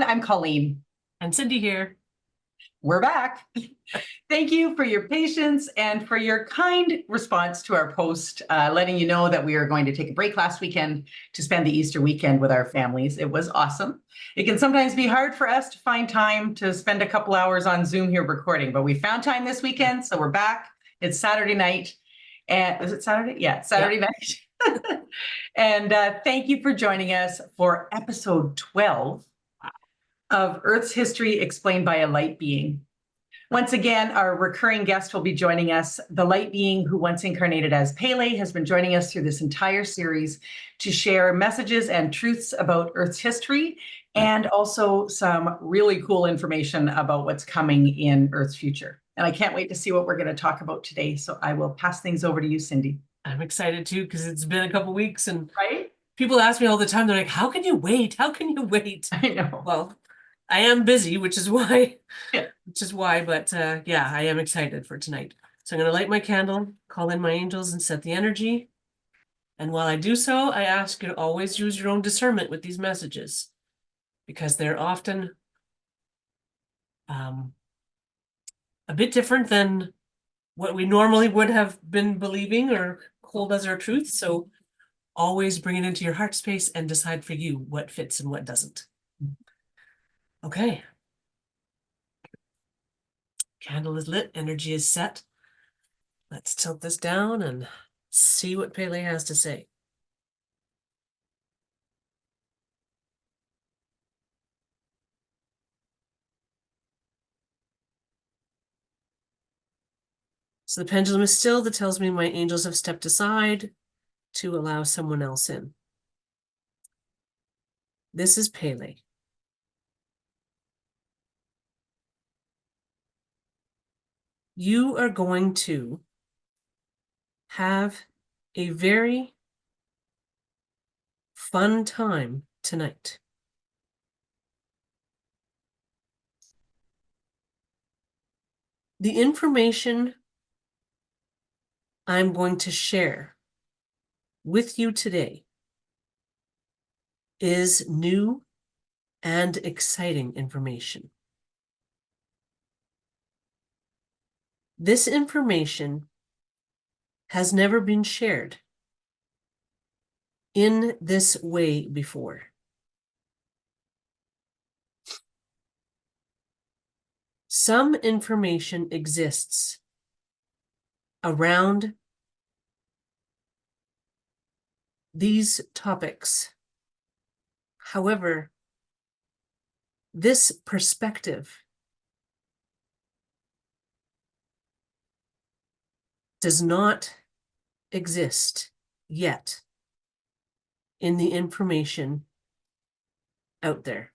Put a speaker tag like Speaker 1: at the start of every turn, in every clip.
Speaker 1: everyone. I'm Colleen.
Speaker 2: And Cindy here.
Speaker 1: We're back. Thank you for your patience and for your kind response to our post, letting you know that we are going to take a break last weekend to spend the Easter weekend with our families. It was awesome. It can sometimes be hard for us to find time to spend a couple hours on Zoom here recording, but we found time this weekend, so we're back. It's Saturday night. And is it Saturday? Yeah, Saturday night. And thank you for joining us for episode 12 of Earth's History Explained by a Light Being. Once again, our recurring guest will be joining us. The light being who once incarnated as Pele has been joining us through this entire series to share messages and truths about Earth's history and also some really cool information about what's coming in Earth's future. And I can't wait to see what we're going to talk about today. So I will pass things over to you, Cindy.
Speaker 2: I'm excited too, because it's been a couple weeks and
Speaker 1: Right?
Speaker 2: people ask me all the time, they're like, how can you wait? How can you wait?
Speaker 1: I know.
Speaker 2: Well, I am busy, which is why,
Speaker 1: Yeah.
Speaker 2: but yeah, I am excited for tonight. So I'm going to light my candle, call in my angels and set the energy. And while I do so, I ask you to always use your own discernment with these messages because they're often a bit different than what we normally would have been believing or hold as our truth. So always bring it into your heart space and decide for you what fits and what doesn't. Okay. Candle is lit, energy is set. Let's tilt this down and see what Pele has to say. So the pendulum is still. That tells me my angels have stepped aside to allow someone else in. This is Pele. You are going to have a very fun time tonight. The information I'm going to share with you today is new and exciting information. This information has never been shared in this way before. Some information exists around these topics. However, this perspective does not exist yet in the information out there.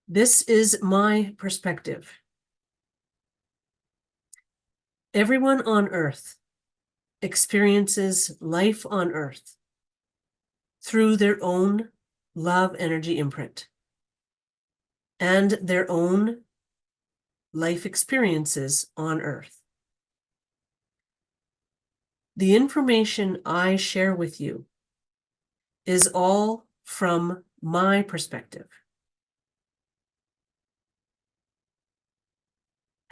Speaker 2: This is my perspective. Everyone on Earth experiences life on Earth through their own love energy imprint and their own life experiences on Earth. The information I share with you is all from my perspective.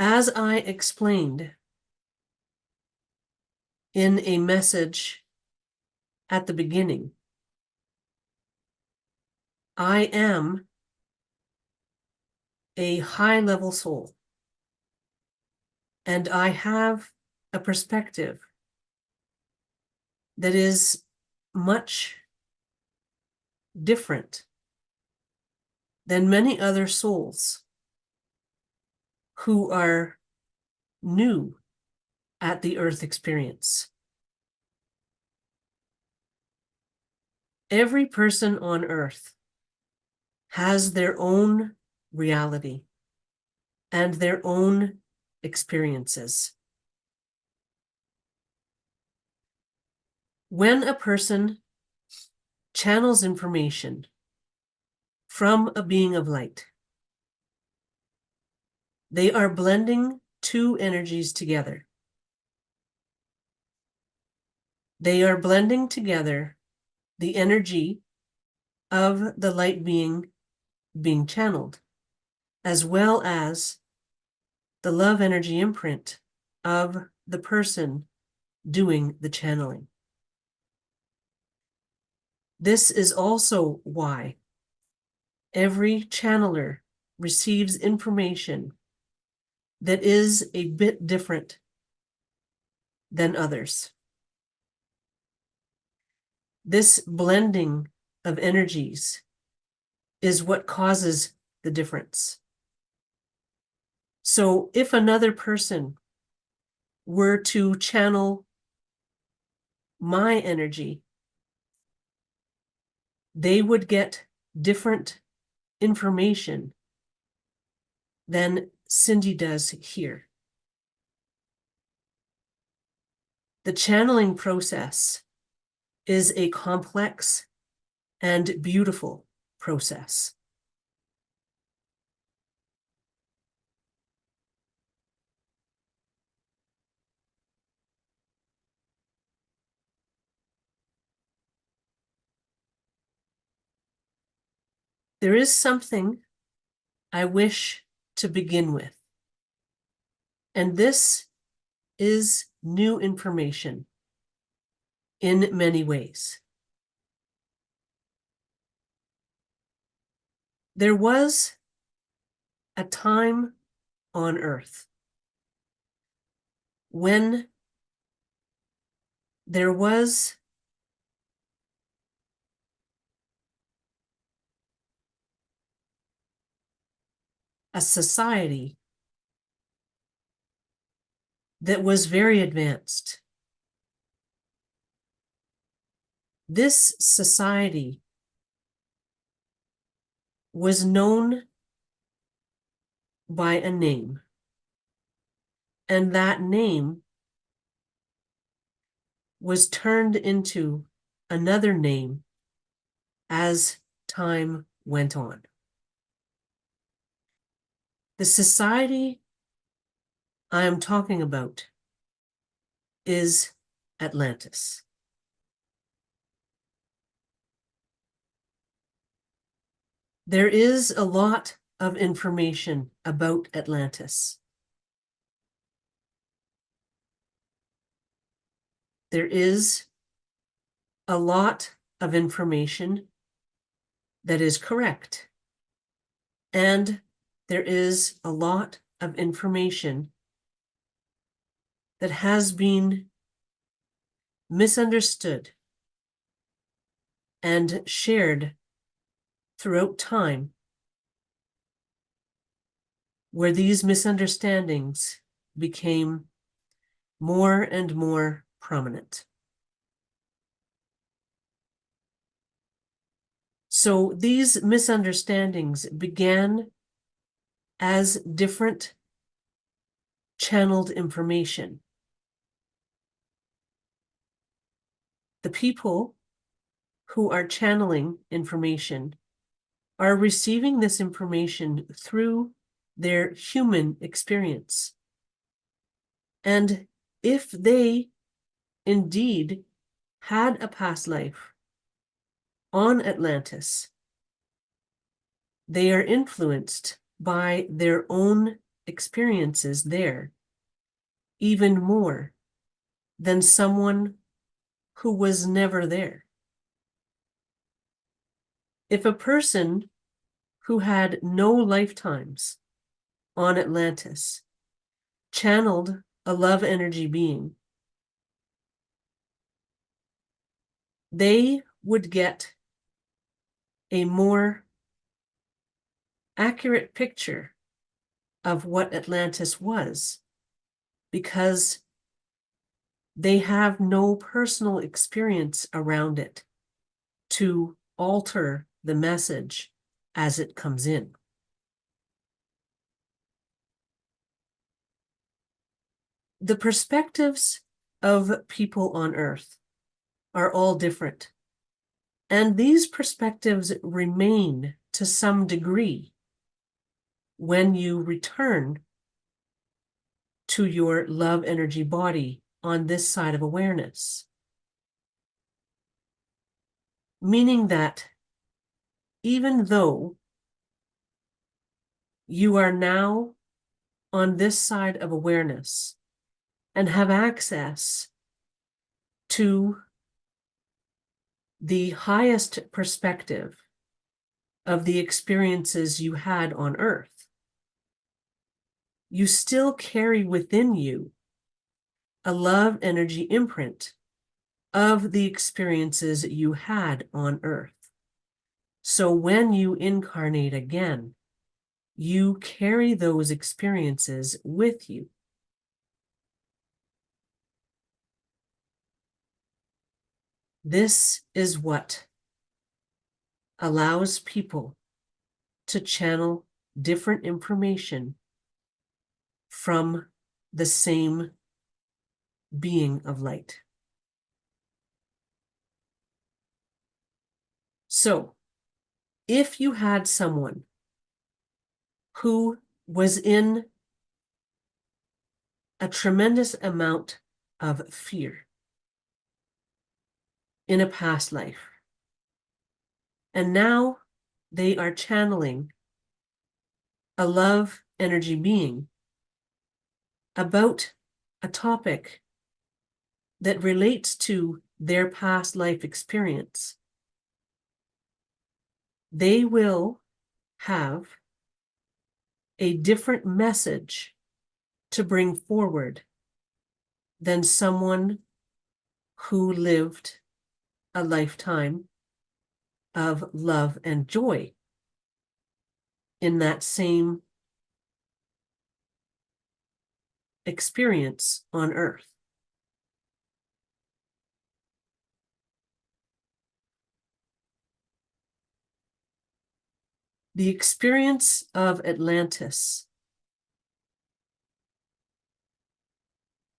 Speaker 2: As I explained in a message at the beginning, I am a high-level soul, and I have a perspective that is much different than many other souls who are new at the Earth experience. Every person on Earth has their own reality and their own experiences. When a person channels information from a being of light, they are blending two energies together. They are blending together the energy of the light being channeled, as well as the love energy imprint of the person doing the channeling. This is also why every channeler receives information that is a bit different than others. This blending of energies is what causes the difference. So if another person were to channel my energy, they would get different information than Cindy does here. The channeling process is a complex and beautiful process. There is something I wish to begin with, and this is new information in many ways. There was a time on Earth when there was a society that was very advanced. This society was known by a name, and that name was turned into another name as time went on. The society I am talking about is Atlantis. There is a lot of information about Atlantis. There is a lot of information that is correct, and there is a lot of information that has been misunderstood and shared throughout time, where these misunderstandings became more and more prominent. So these misunderstandings began as different channeled information. The people who are channeling information are receiving this information through their human experience. And if they indeed had a past life on Atlantis, they are influenced by their own experiences there even more than someone who was never there. If a person who had no lifetimes on Atlantis channeled a love energy being, they would get a more accurate picture of what Atlantis was, because they have no personal experience around it to alter the message as it comes in. The perspectives of people on Earth are all different, and these perspectives remain to some degree when you return to your love energy body on this side of awareness. meaning that even though you are now on this side of awareness and have access to the highest perspective of the experiences you had on Earth, you still carry within you a love energy imprint of the experiences you had on Earth. So when you incarnate again, you carry those experiences with you. This is what allows people to channel different information from the same being of light. So, if you had someone who was in a tremendous amount of fear in a past life, and now they are channeling a love energy being about a topic that relates to their past life experience, they will have a different message to bring forward than someone who lived a lifetime of love and joy in that same experience on Earth. The experience of Atlantis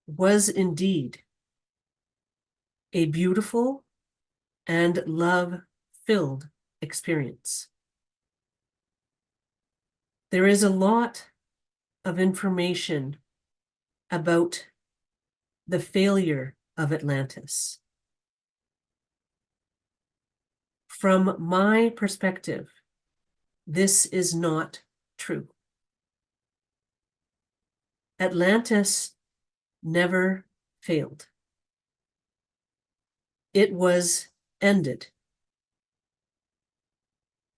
Speaker 2: was indeed a beautiful and love-filled experience. There is a lot of information about the failure of Atlantis. From my perspective, this is not true. Atlantis never failed. It was ended.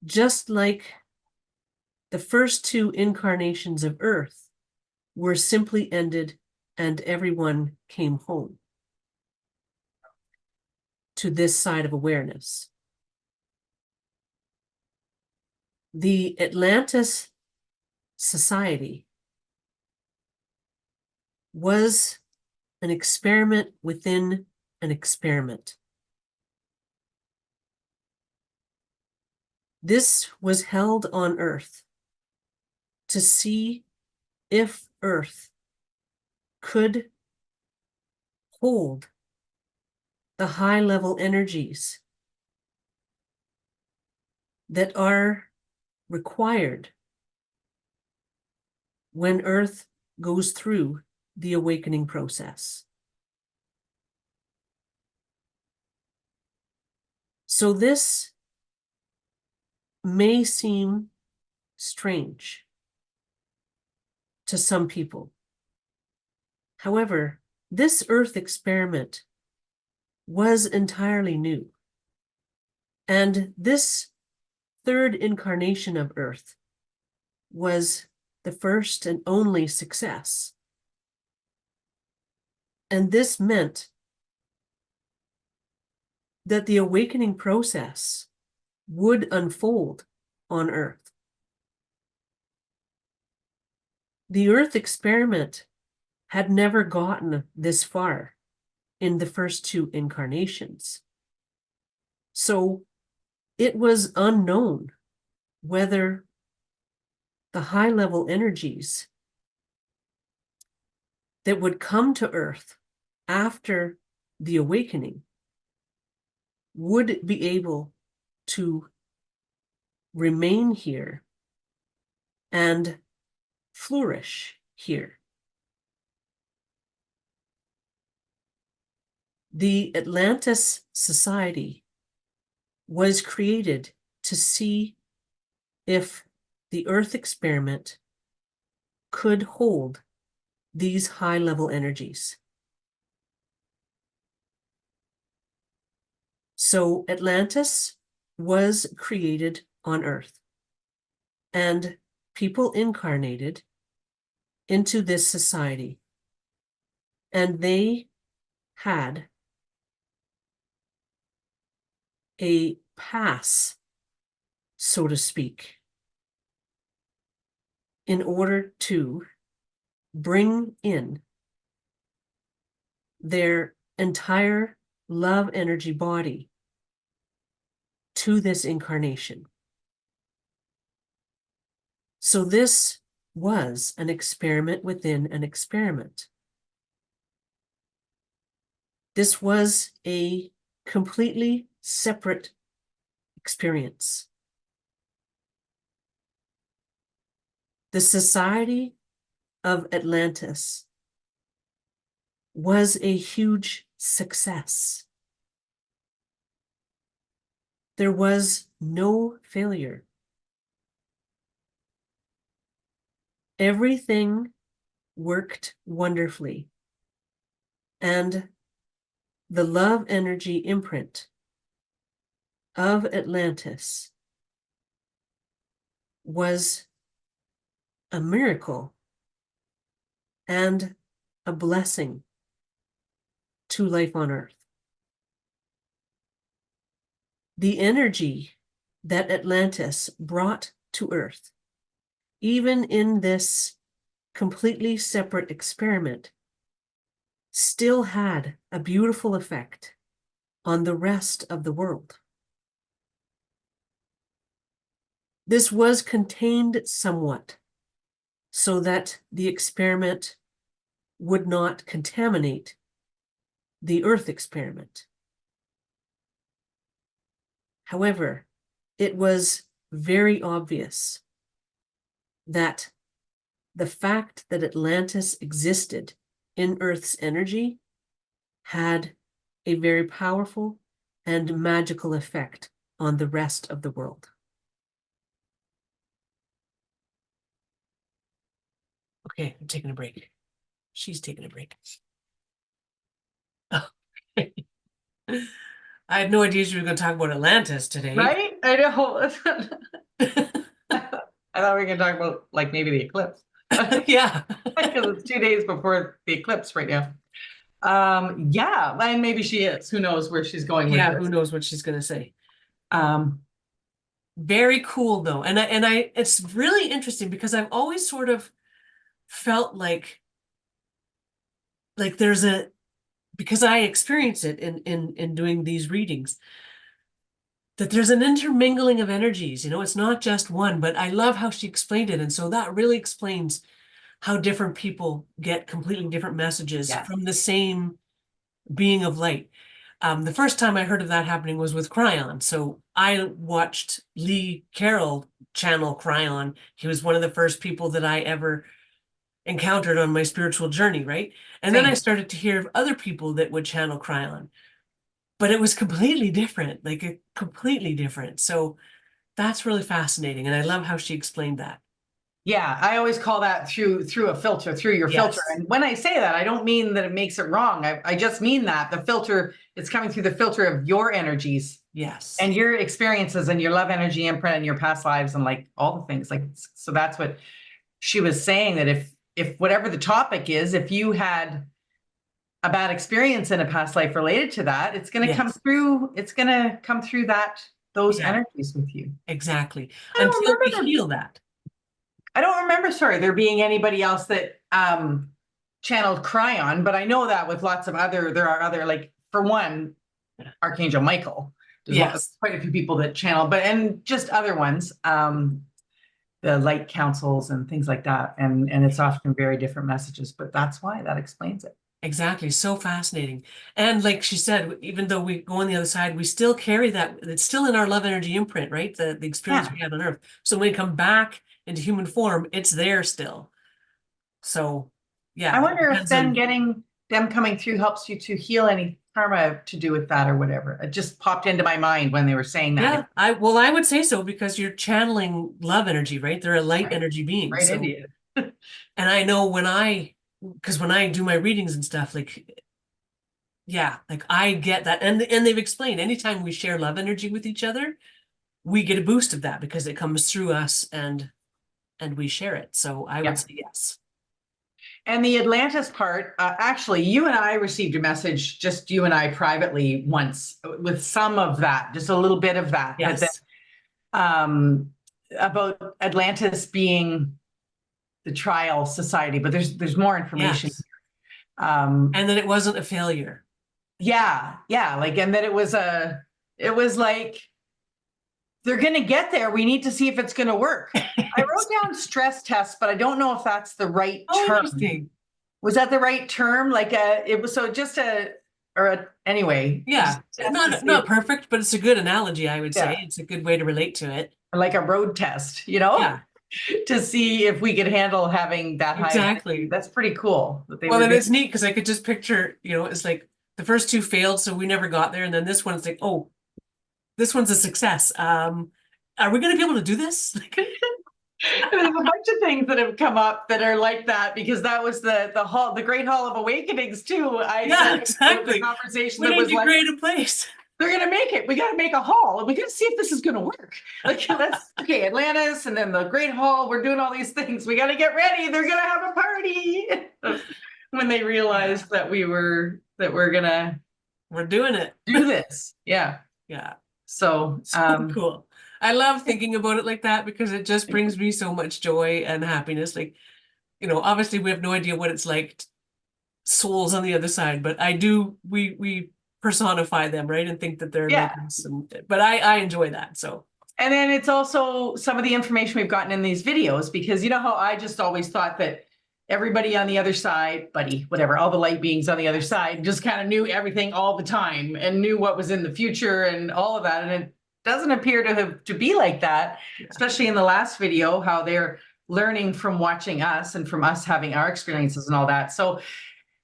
Speaker 2: Just like the first two incarnations of Earth were simply ended and everyone came home to this side of awareness. The Atlantis society was an experiment within an experiment. This was held on Earth to see if Earth could hold the high-level energies that are required when Earth goes through the awakening process. So this may seem strange to some people. However, this Earth experiment was entirely new. And this third incarnation of Earth was the first and only success. And this meant that the awakening process would unfold on Earth. The Earth experiment had never gotten this far in the first two incarnations. So it was unknown whether the high-level energies that would come to Earth after the awakening would be able to remain here and flourish here. The Atlantis society was created to see if the Earth experiment could hold these high-level energies. So Atlantis was created on Earth, and people incarnated into this society, and they had a pass, so to speak, in order to bring in their entire love energy body to this incarnation. So this was an experiment within an experiment. This was a completely separate experience. The Society of Atlantis was a huge success. There was no failure. Everything worked wonderfully, and the love energy imprint of Atlantis was a miracle and a blessing to life on Earth. The energy that Atlantis brought to Earth, even in this completely separate experiment, still had a beautiful effect on the rest of the world. This was contained somewhat so that the experiment would not contaminate the Earth experiment. However, it was very obvious that the fact that Atlantis existed in Earth's energy had a very powerful and magical effect on the rest of the world. Okay, I'm taking a break. She's taking a break. Oh. I had no idea you were going to talk about Atlantis today.
Speaker 1: Right? I know. I thought we were going to talk about like maybe the eclipse.
Speaker 2: Yeah.
Speaker 1: Because it's 2 days before the eclipse right now. Yeah, and maybe she is. Who knows where she's going with
Speaker 2: Yeah,
Speaker 1: this.
Speaker 2: who knows what she's going to say.
Speaker 1: Um,
Speaker 2: Very cool though. And it's really interesting because I've always sort of felt like there's because I experience it in doing these readings, that there's an intermingling of energies. It's not just one, but I love how she explained it. And so that really explains how different people get completely different messages
Speaker 1: Yeah.
Speaker 2: from the same being of light. The first time I heard of that happening was with Cryon. So I watched Lee Carroll channel Cryon. He was one of the first people that I ever encountered on my spiritual journey, right? And then I
Speaker 1: Same.
Speaker 2: started to hear of other people that would channel Cryon, but it was completely different, completely different. So that's really fascinating. And I love how she explained that.
Speaker 1: Yeah, I always call that through a filter, through your filter.
Speaker 2: Yes.
Speaker 1: And when I say that, I don't mean that it makes it wrong. I just mean that the filter, it's coming through the filter of your energies
Speaker 2: Yes.
Speaker 1: and your experiences and your love energy imprint and your past lives and like all the things. Like, so that's what she was saying, that if whatever the topic is, if you had a bad experience in a past life related to that, it's going to come
Speaker 2: Yes.
Speaker 1: through, it's going to come through those
Speaker 2: Yeah.
Speaker 1: energies with you.
Speaker 2: Exactly.
Speaker 1: I don't
Speaker 2: Until we
Speaker 1: remember
Speaker 2: heal that.
Speaker 1: I don't remember, sorry, there being anybody else that channeled Cryon, but I know that with lots of there are other, like, for one, Archangel Michael. There's
Speaker 2: Yes.
Speaker 1: quite a few people that channel, and just other ones, the light councils and things like that. And it's often very different messages, but that's why that explains it.
Speaker 2: Exactly. So fascinating. And like she said, even though we go on the other side, we still carry that. It's still in our love energy imprint, right? The experience we had on Earth. So when we come back into human form, it's there still. So yeah.
Speaker 1: I wonder if then getting them coming through helps you to heal karma to do with that or whatever? It just popped into my mind when they were saying
Speaker 2: Yeah,
Speaker 1: that.
Speaker 2: I would say so because you're channeling love energy, right? They're a light
Speaker 1: Right.
Speaker 2: energy being.
Speaker 1: Right
Speaker 2: So,
Speaker 1: into you.
Speaker 2: and I know because when I do my readings and stuff, like, yeah, like I get that. And they've explained anytime we share love energy with each other, we get a boost of that because it comes through us and we share it. So I would
Speaker 1: Yeah.
Speaker 2: say yes.
Speaker 1: And the Atlantis part, actually, you and I received a message, just you and I privately once with some of that, just a little bit of that, but then
Speaker 2: Yes.
Speaker 1: about Atlantis being the trial society, but there's more information.
Speaker 2: Yes.
Speaker 1: Um,
Speaker 2: And then it wasn't a failure.
Speaker 1: yeah, like, and then it was like, they're going to get there. We need to see if it's going to work. I wrote down stress test, but I don't know if that's the right
Speaker 2: Oh,
Speaker 1: term.
Speaker 2: interesting.
Speaker 1: Was that the right term? Like it was so just anyway.
Speaker 2: Yeah, not perfect, but it's a good analogy, I would say.
Speaker 1: Yeah.
Speaker 2: It's a good way to relate to it.
Speaker 1: Like a road test, you know,
Speaker 2: Yeah,
Speaker 1: to see if we could handle having that high.
Speaker 2: exactly.
Speaker 1: That's pretty cool that they
Speaker 2: Well,
Speaker 1: were
Speaker 2: and
Speaker 1: doing.
Speaker 2: it's neat because I could just picture, it's like the first two failed, so we never got there, and then this one's like, oh, this one's a success. Are we going to be able to do this?
Speaker 1: There's a bunch of things that have come up that are like that because that was the Great Hall of Awakenings too.
Speaker 2: Yeah,
Speaker 1: Said
Speaker 2: exactly.
Speaker 1: The conversation
Speaker 2: We
Speaker 1: that
Speaker 2: need
Speaker 1: was
Speaker 2: to
Speaker 1: like,
Speaker 2: create a place.
Speaker 1: they're gonna make it. We got to make a hall, and we got to see if this is gonna work. Like okay, Atlantis, and then the Great Hall. We're doing all these things. We got to get ready. They're gonna have a party when they realized that we're gonna
Speaker 2: doing it.
Speaker 1: do this. Yeah.
Speaker 2: Yeah.
Speaker 1: So,
Speaker 2: So cool. I love thinking about it like that because it just brings me so much joy and happiness. Like, obviously we have no idea what it's like, souls on the other side, but we personify them, right? And think that they're
Speaker 1: yeah.
Speaker 2: like us. But I enjoy that. So.
Speaker 1: And then it's also some of the information we've gotten in these videos, because you know how I just always thought that everybody on the other side, whatever, all the light beings on the other side just kind of knew everything all the time and knew what was in the future and all of that. And it doesn't appear to be like that, especially in the last video, how they're learning from watching us and from us having our experiences and all that. So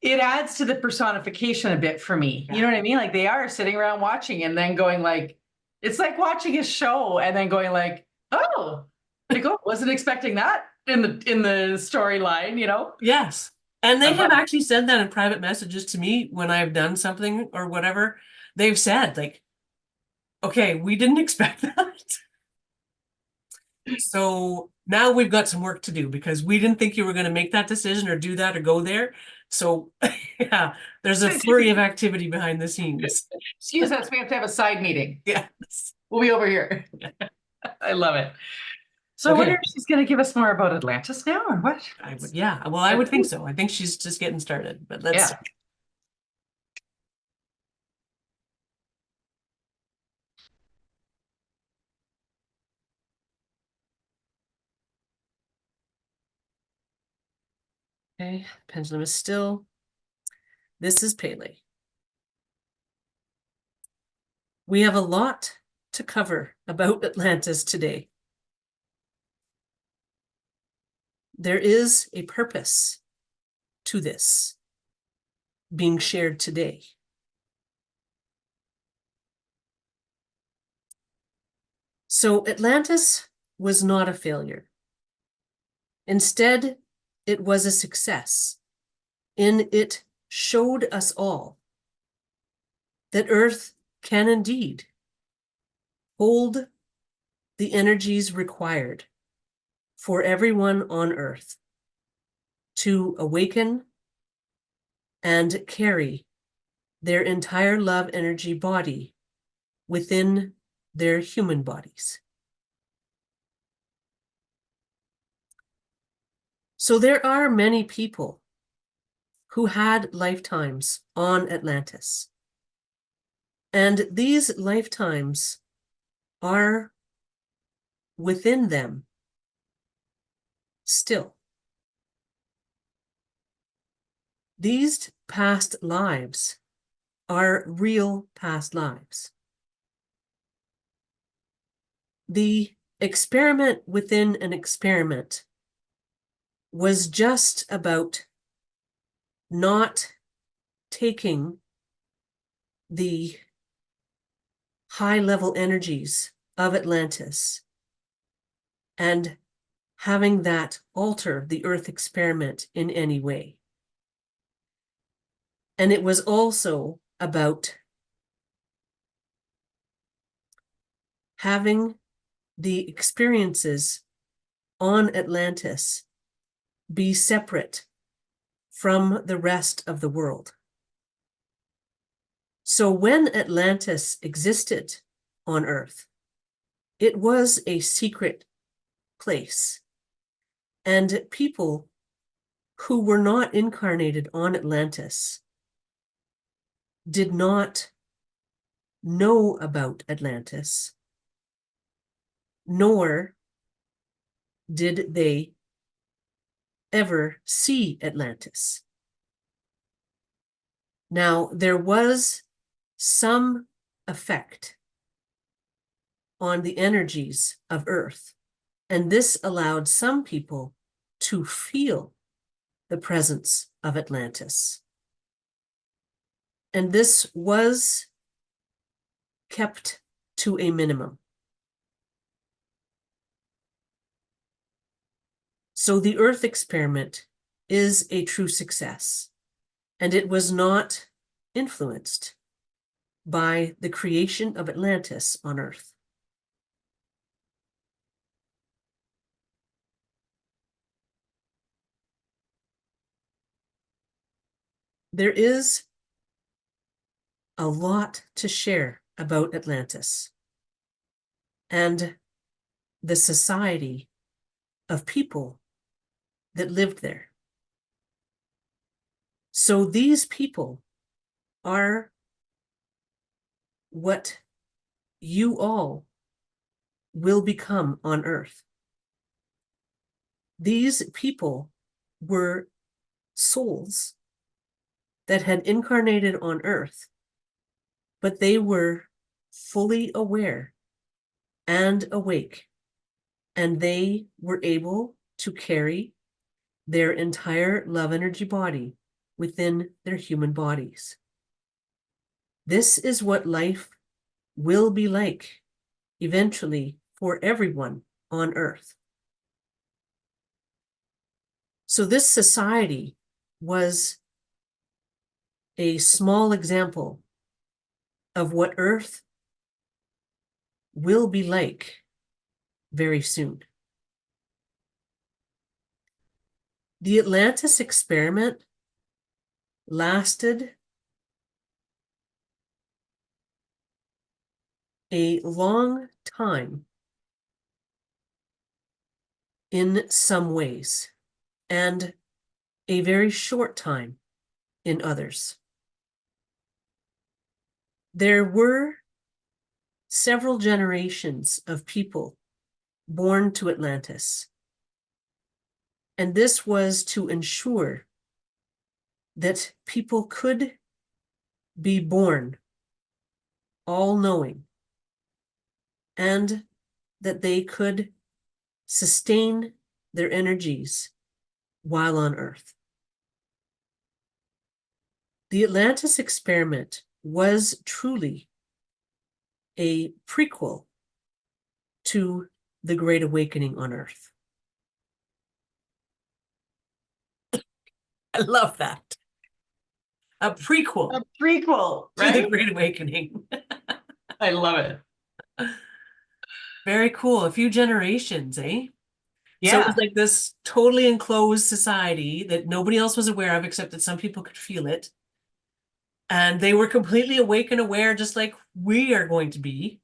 Speaker 1: it adds to the personification a bit for me. You know what I mean? Like they are sitting around watching and then going like, it's like watching a show and then going like, oh, like, oh, wasn't expecting that in the storyline,
Speaker 2: Yes. And they have actually said that in private messages to me when I've done something or whatever. They've said like, okay, we didn't expect that. So now we've got some work to do because we didn't think you were going to make that decision or do that or go there. So yeah, there's a flurry of activity behind the scenes.
Speaker 1: Excuse us, we have to have a side meeting.
Speaker 2: Yes.
Speaker 1: We'll be over here. I love it. So I wonder if she's going to give us more about Atlantis now or what?
Speaker 2: Yeah, well, I would think so. I think she's just getting started, but let's.
Speaker 1: Yeah.
Speaker 2: Okay, pendulum is still. This is Pele. We have a lot to cover about Atlantis today. There is a purpose to this being shared today. So Atlantis was not a failure. Instead, it was a success, and it showed us all that Earth can indeed hold the energies required for everyone on Earth to awaken and carry their entire love energy body within their human bodies. So there are many people who had lifetimes on Atlantis. And these lifetimes are within them still. These past lives are real past lives. The experiment within an experiment was just about not taking the high-level energies of Atlantis and having that alter the Earth experiment in any way. And it was also about having the experiences on Atlantis be separate from the rest of the world. So when Atlantis existed on Earth, it was a secret place, and people who were not incarnated on Atlantis did not know about Atlantis, nor did they ever see Atlantis. Now, there was some effect on the energies of Earth, and this allowed some people to feel the presence of Atlantis. And this was kept to a minimum. So the Earth experiment is a true success, and it was not influenced by the creation of Atlantis on Earth. There is a lot to share about Atlantis and the society of people that lived there. So these people are what you all will become on Earth. These people were souls that had incarnated on Earth, but they were fully aware and awake, and they were able to carry their entire love energy body within their human bodies. This is what life will be like eventually for everyone on Earth. So this society was a small example of what Earth will be like very soon. The Atlantis experiment lasted a long time in some ways, and a very short time in others. There were several generations of people born to Atlantis, and this was to ensure that people could be born all-knowing, and that they could sustain their energies while on Earth. The Atlantis experiment was truly a prequel to the Great Awakening on Earth. I love that. A prequel.
Speaker 1: A prequel,
Speaker 2: to
Speaker 1: right?
Speaker 2: the Great Awakening.
Speaker 1: I love it.
Speaker 2: Very cool. A few generations, eh?
Speaker 1: Yeah.
Speaker 2: So it was like this totally enclosed society that nobody else was aware of, except that some people could feel it. And they were completely awake and aware, just like we are going to be.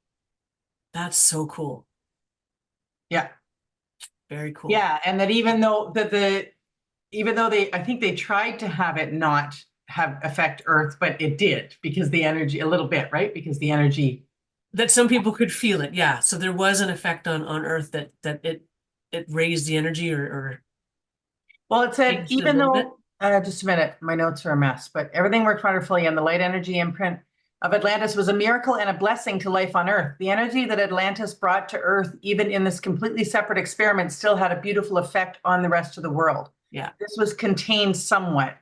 Speaker 2: That's so cool.
Speaker 1: Yeah.
Speaker 2: Very cool.
Speaker 1: Yeah, and that even though they, I think they tried to have it not have affect Earth, but it did, because the energy, a little bit, right? Because the energy.
Speaker 2: That some people could feel it, yeah. So there was an effect on Earth that it raised the energy or
Speaker 1: Well, it said,
Speaker 2: changed it a
Speaker 1: even
Speaker 2: little bit.
Speaker 1: though, just a minute, my notes are a mess, but everything worked wonderfully, and the light energy imprint of Atlantis was a miracle and a blessing to life on Earth. The energy that Atlantis brought to Earth, even in this completely separate experiment, still had a beautiful effect on the rest of the world.
Speaker 2: Yeah.
Speaker 1: This was contained somewhat.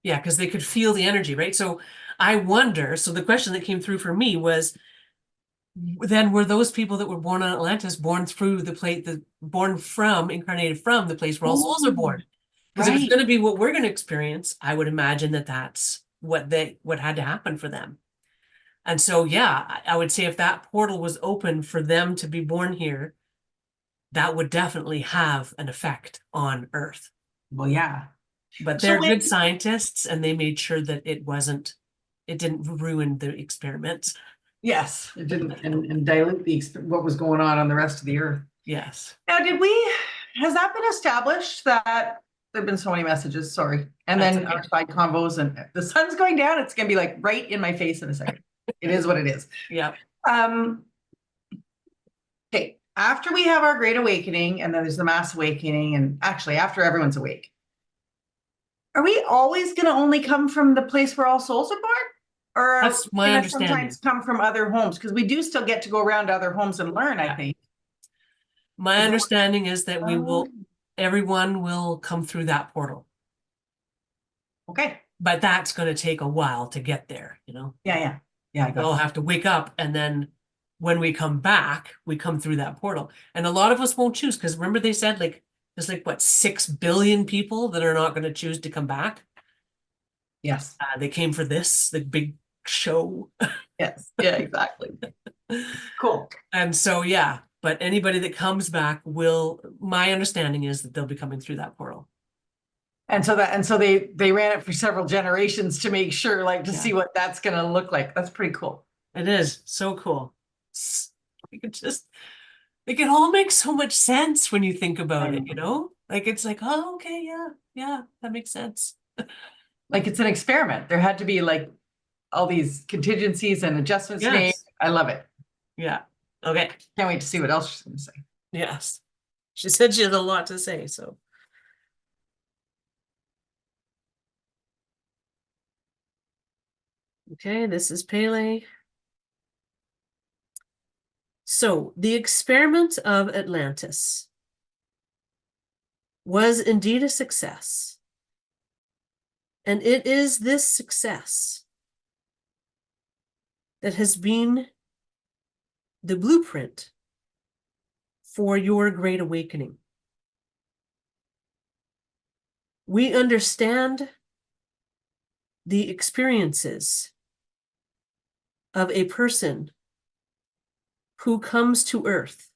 Speaker 2: Yeah, because they could feel the energy, right? So I wonder, so the question that came through for me was, then were those people that were born on Atlantis born through born from, incarnated from the place where all souls are born? Because if it's
Speaker 1: Right.
Speaker 2: going to be what we're going to experience, I would imagine that that's what had to happen for them. And so, yeah, I would say if that portal was open for them to be born here, that would definitely have an effect on Earth.
Speaker 1: Well, yeah.
Speaker 2: But
Speaker 1: So
Speaker 2: they're good
Speaker 1: wait,
Speaker 2: scientists, and they made sure that it didn't ruin the experiment.
Speaker 1: yes, it didn't, and dilute what was going on the rest of the earth.
Speaker 2: Yes.
Speaker 1: Now, has that been established that there've been so many messages, sorry. And
Speaker 2: That's
Speaker 1: then
Speaker 2: okay.
Speaker 1: our side convos and the sun's going down, it's gonna be like right in my face in a second. It is what it is.
Speaker 2: Yeah.
Speaker 1: Okay, after we have our great awakening and then there's the mass awakening and actually after everyone's awake, are we always gonna only come from the place where all souls are born? Or are
Speaker 2: That's
Speaker 1: we
Speaker 2: my
Speaker 1: gonna
Speaker 2: understanding.
Speaker 1: sometimes come from other homes? Because we do still get to go around to other homes and learn, I
Speaker 2: Yeah.
Speaker 1: think.
Speaker 2: My understanding is that
Speaker 1: Oh.
Speaker 2: everyone will come through that portal.
Speaker 1: Okay,
Speaker 2: But that's going to take a while to get there, you know?
Speaker 1: yeah, I got
Speaker 2: We'll
Speaker 1: it.
Speaker 2: have to wake up, and then when we come back, we come through that portal. And a lot of us won't choose, because remember they said like there's like what, 6 billion people that are not going to choose to come back.
Speaker 1: Yes,
Speaker 2: They came for the big show.
Speaker 1: yes, yeah, exactly. Cool.
Speaker 2: And so, yeah, but anybody that comes back my understanding is that they'll be coming through that portal.
Speaker 1: And so they ran it for several generations to make sure, like, to see what that's gonna look like. That's pretty cool.
Speaker 2: It is so cool. It can all make so much sense when you think about it, you know? Like it's like, oh, okay, yeah, that makes sense.
Speaker 1: Like it's an experiment. There had to be like all these contingencies and adjustments made.
Speaker 2: Yes.
Speaker 1: I love it.
Speaker 2: Yeah. Okay.
Speaker 1: Can't wait to see what else she's gonna say.
Speaker 2: Yes. She said she has a lot to say, so. Okay, this is Pele. So, the experiment of Atlantis was indeed a success. And it is this success that has been the blueprint for your great awakening. We understand the experiences of a person who comes to Earth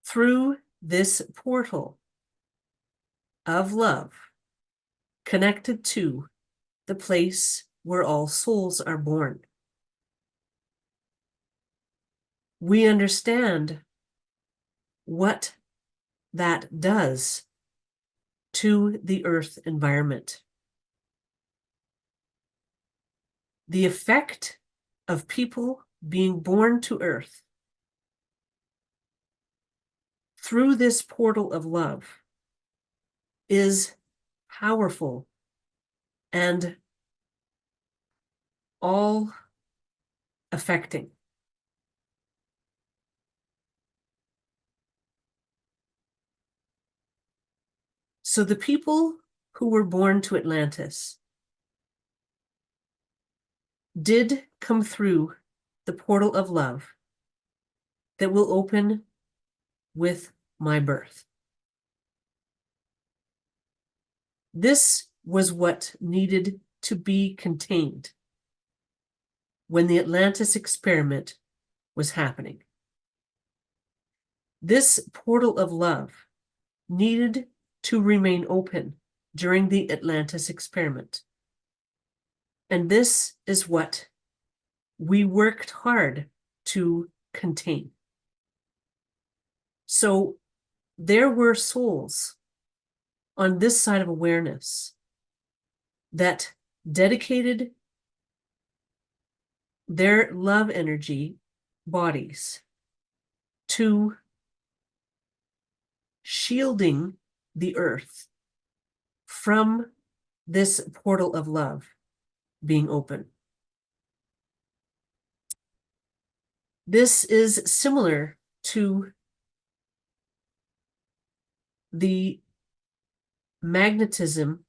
Speaker 2: through this portal of love connected to the place where all souls are born. We understand what that does to the Earth environment. The effect of people being born to Earth through this portal of love is powerful and all affecting. So the people who were born to Atlantis did come through the portal of love that will open with my birth. This was what needed to be contained when the Atlantis experiment was happening. This portal of love needed to remain open during the Atlantis experiment. And this is what we worked hard to contain. So there were souls on this side of awareness that dedicated their love energy bodies to shielding the earth from this portal of love being open. This is similar to the magnetism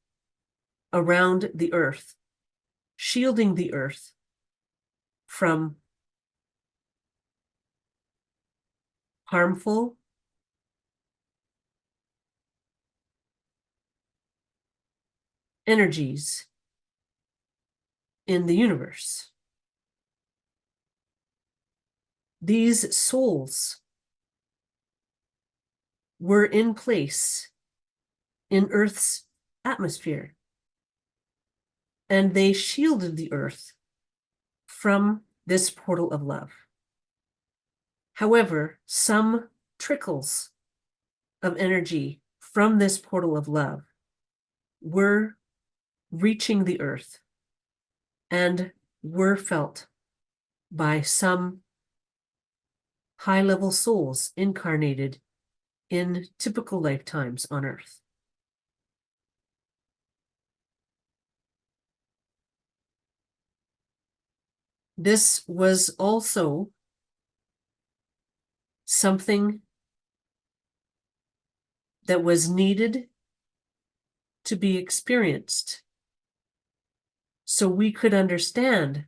Speaker 2: around the earth, shielding the earth from harmful energies in the universe. These souls were in place in Earth's atmosphere, and they shielded the Earth from this portal of love. However, some trickles of energy from this portal of love were reaching the Earth and were felt by some high-level souls incarnated in typical lifetimes on Earth. This was also something that was needed to be experienced, so we could understand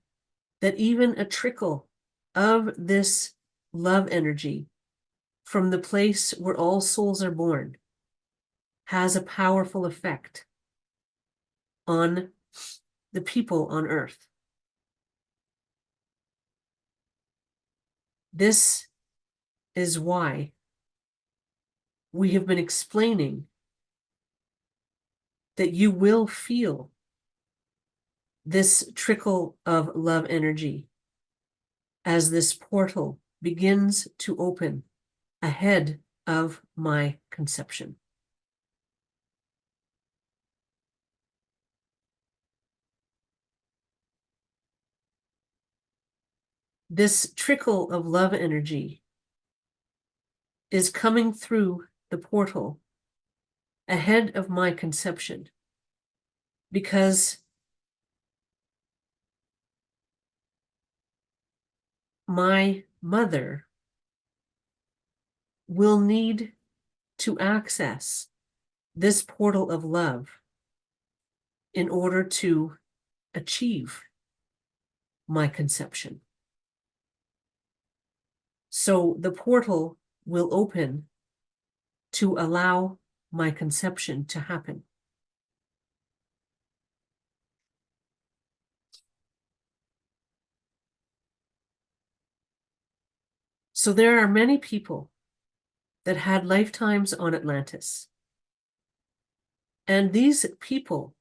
Speaker 2: that even a trickle of this love energy from the place where all souls are born has a powerful effect on the people on Earth. This is why we have been explaining that you will feel this trickle of love energy as this portal begins to open ahead of my conception. This trickle of love energy is coming through the portal ahead of my conception because my mother will need to access this portal of love in order to achieve my conception. So the portal will open to allow my conception to happen. So there are many people that had lifetimes on Atlantis. And these people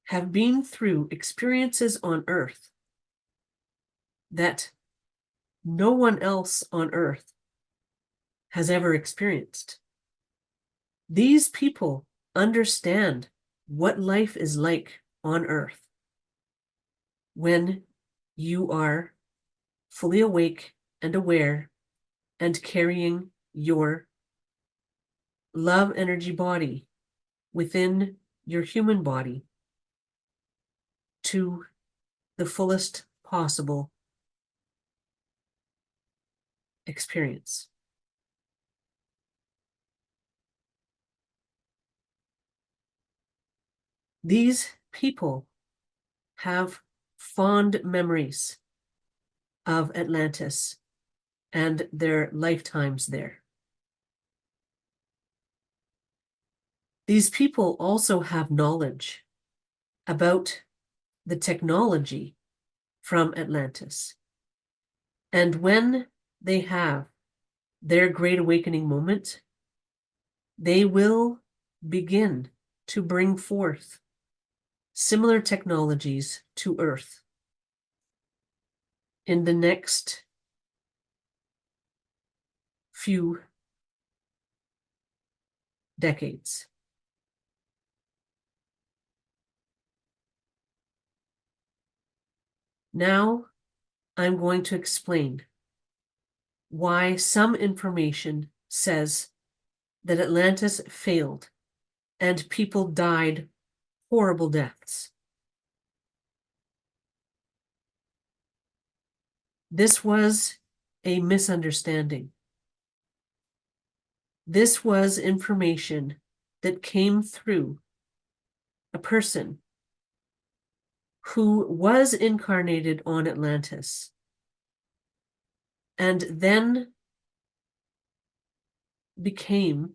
Speaker 2: have been through experiences on Earth that no one else on Earth has ever experienced. These people understand what life is like on Earth when you are fully awake and aware and carrying your love energy body within your human body to the fullest possible experience. These people have fond memories of Atlantis and their lifetimes there. These people also have knowledge about the technology from Atlantis. And when they have their Great Awakening moment, they will begin to bring forth similar technologies to Earth in the next few decades. Now, I'm going to explain why some information says that Atlantis failed and people died horrible deaths. This was a misunderstanding. This was information that came through a person who was incarnated on Atlantis and then became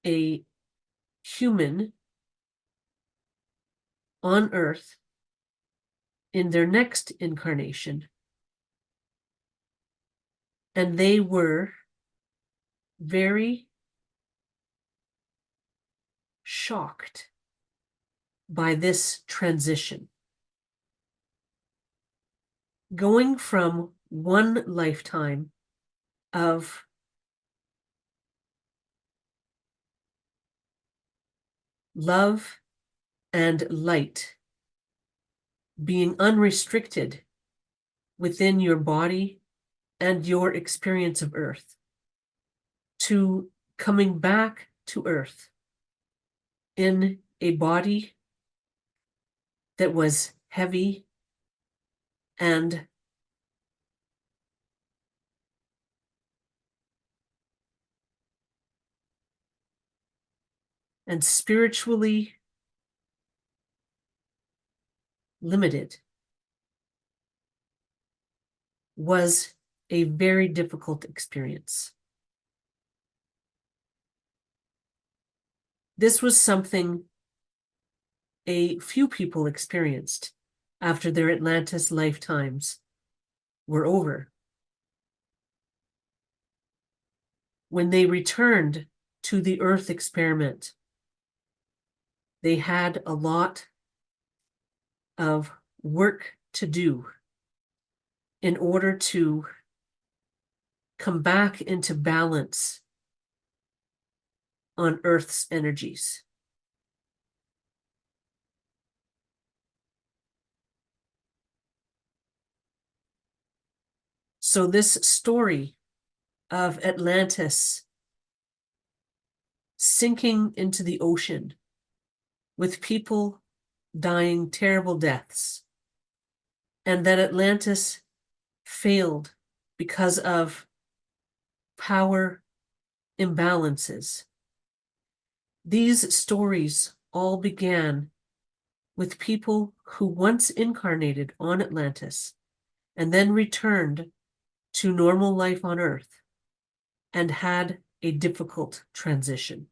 Speaker 2: a human on Earth in their next incarnation. And they were very shocked by this transition. Going from one lifetime of love and light being unrestricted within your body and your experience of Earth, to coming back to Earth in a body that was heavy and spiritually limited, was a very difficult experience. This was something a few people experienced after their Atlantis lifetimes were over. When they returned to the Earth experiment, they had a lot of work to do in order to come back into balance on Earth's energies. So this story of Atlantis sinking into the ocean with people dying terrible deaths, and that Atlantis failed because of power imbalances. These stories all began with people who once incarnated on Atlantis and then returned to normal life on Earth and had a difficult transition.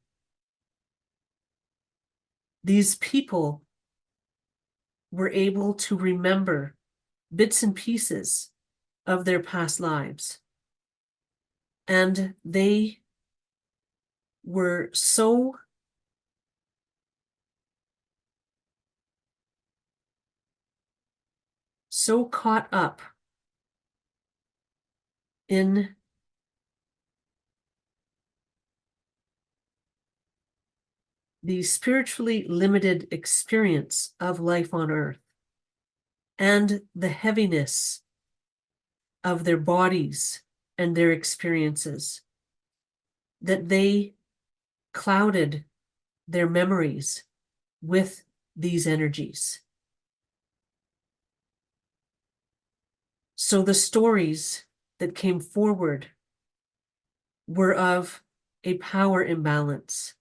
Speaker 2: These people were able to remember bits and pieces of their past lives, and they were so caught up in the spiritually limited experience of life on Earth and the heaviness of their bodies and their experiences, that they clouded their memories with these energies. So the stories that came forward were of a power imbalance,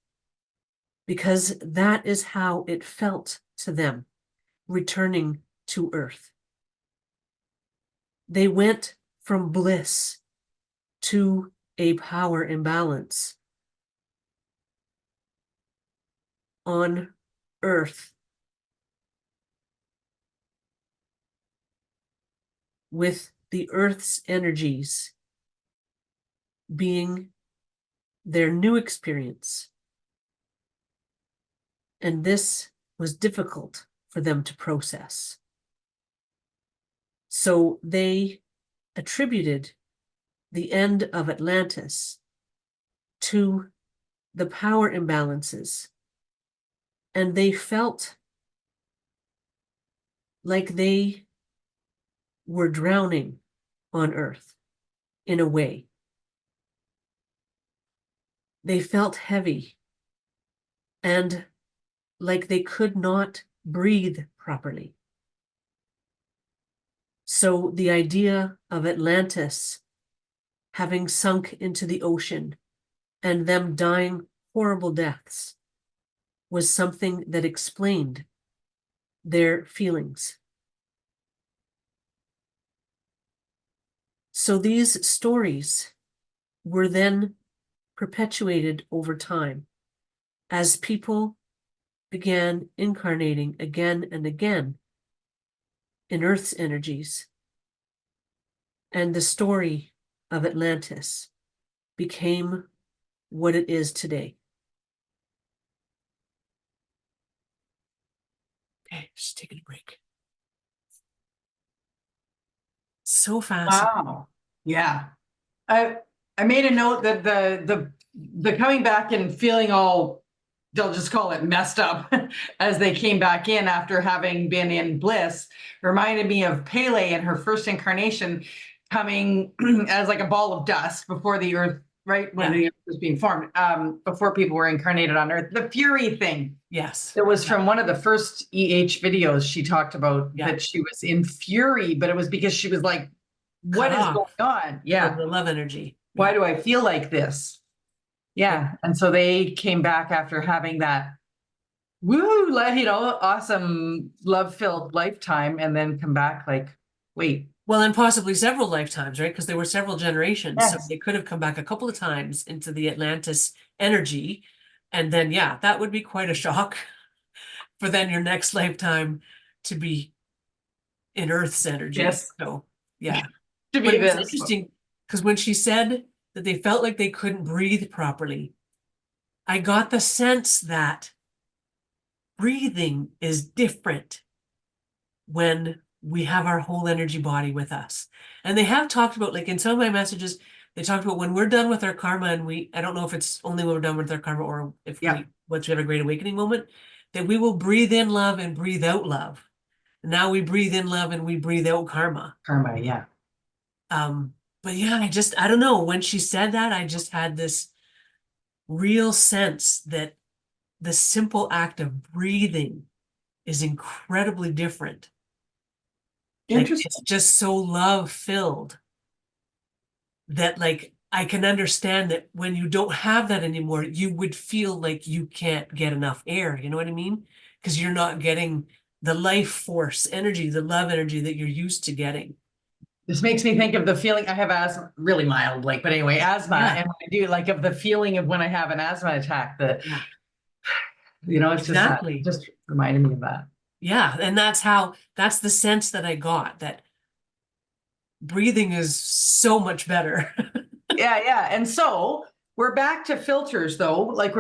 Speaker 2: because that is how it felt to them returning to Earth. They went from bliss to a power imbalance on Earth, with the Earth's energies being their new experience. And this was difficult for them to process. So they attributed the end of Atlantis to the power imbalances, and they felt like they were drowning on Earth in a way. They felt heavy and like they could not breathe properly. So the idea of Atlantis having sunk into the ocean and them dying horrible deaths was something that explained their feelings. So these stories were then perpetuated over time as people began incarnating again and again in Earth's energies. And the story of Atlantis became what it is today. Okay, just taking a break. So fast.
Speaker 1: Wow. Yeah. I made a note that the coming back and feeling all, they'll just call it messed up as they came back in after having been in bliss reminded me of Pele in her first incarnation coming as like a ball of dust before the earth, right? When the earth was being formed, before people were incarnated on earth. The fury thing.
Speaker 2: Yes.
Speaker 1: It was from one of the first EH videos she talked about that she was in fury, but it was because she was like, what is going on? Yeah.
Speaker 2: The love energy.
Speaker 1: Why do I feel like this? Yeah. And so they came back after having that woo, awesome love-filled lifetime and then come back like, wait.
Speaker 2: Well, and possibly several lifetimes, right? Because there were several generations.
Speaker 1: Yes.
Speaker 2: So they could have come back a couple of times into the Atlantis energy. And then, yeah, that would be quite a shock for then your next lifetime to be in Earth's energy.
Speaker 1: Yes.
Speaker 2: So, yeah.
Speaker 1: To be
Speaker 2: But it was
Speaker 1: this.
Speaker 2: interesting because when she said that they felt like they couldn't breathe properly, I got the sense that breathing is different when we have our whole energy body with us. And they have talked about, like in some of my messages, they talked about when we're done with our karma, and I don't know if it's only when we're done with our karma or if once we have a great awakening moment, that we will breathe in love and breathe out love. And now we breathe in love and we breathe out karma.
Speaker 1: Karma, yeah.
Speaker 2: But yeah, I don't know. When she said that, I just had this real sense that the simple act of breathing is incredibly different.
Speaker 1: Interesting.
Speaker 2: Like, it's just so love-filled that, like, I can understand that when you don't have that anymore, you would feel like you can't get enough air. You know what I mean? Because you're not getting the life force energy, the love energy that you're used to getting.
Speaker 1: This makes me think of the feeling I have asthma, really mild, like, but anyway, asthma. And when I do, like, of the feeling of when I have an asthma attack, that, it's just reminded me of that.
Speaker 2: Yeah. And that's the sense that I got, that breathing is so much better.
Speaker 1: Yeah. And so we're back to filters though. Like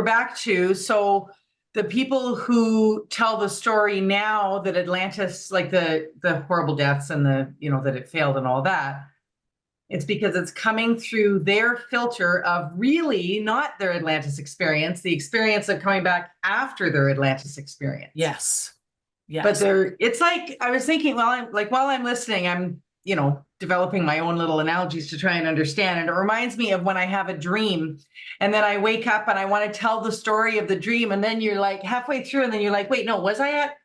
Speaker 1: so the people who tell the story now that Atlantis, like the horrible deaths and that it failed and all that, it's because it's coming through their filter of really not their Atlantis experience, the experience of coming back after their Atlantis experience.
Speaker 2: Yes.
Speaker 1: But it's like, I was thinking while I'm listening, I'm, developing my own little analogies to try and understand. And it reminds me of when I have a dream and then I wake up and I want to tell the story of the dream. And then you're like halfway through and then you're like, wait, no, was I at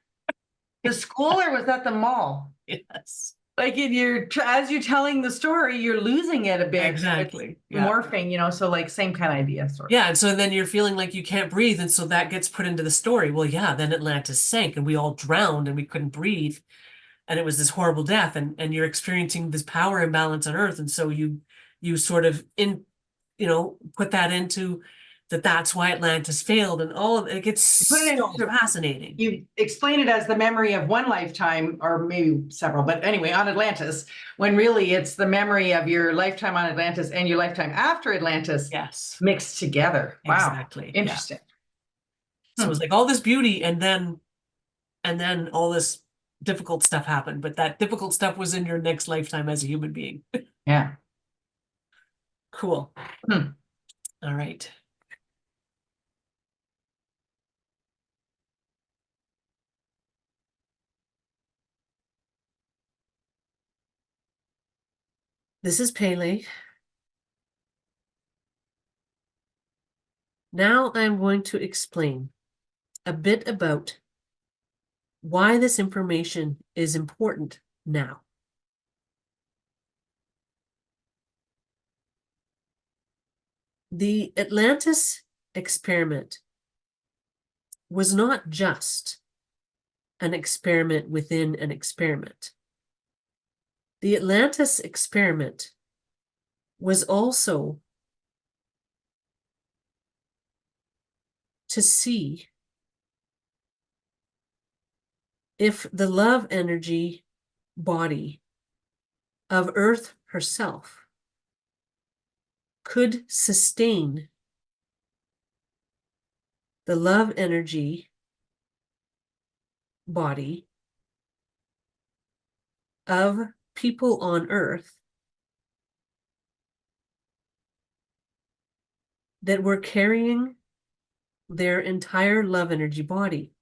Speaker 1: the school or was that the mall?
Speaker 2: Yes.
Speaker 1: Like as you're telling the story, you're losing it a bit.
Speaker 2: Exactly.
Speaker 1: Morphing, so like same kind of idea. Sort of.
Speaker 2: Yeah. And so then you're feeling like you can't breathe. And so that gets put into the story. Well, yeah, then Atlantis sank and we all drowned and we couldn't breathe. And it was this horrible death, and you're experiencing this power imbalance on Earth. And so you sort of put that into that's why Atlantis failed, and all of it gets so fascinating.
Speaker 1: You explain it as the memory of one lifetime, or maybe several, but anyway, on Atlantis, when really it's the memory of your lifetime on Atlantis and your lifetime after Atlantis mixed together. Wow.
Speaker 2: Exactly.
Speaker 1: Interesting.
Speaker 2: Yeah. So it's like all this beauty and then all this difficult stuff happened, but that difficult stuff was in your next lifetime as a human being.
Speaker 1: Yeah.
Speaker 2: Cool. All right. This is Pele. Now I'm going to explain a bit about why this information is important now. The Atlantis experiment was not just an experiment within an experiment. The Atlantis experiment was also to see if the love energy body of Earth herself could sustain the love energy body of people on Earth that were carrying their entire love energy body.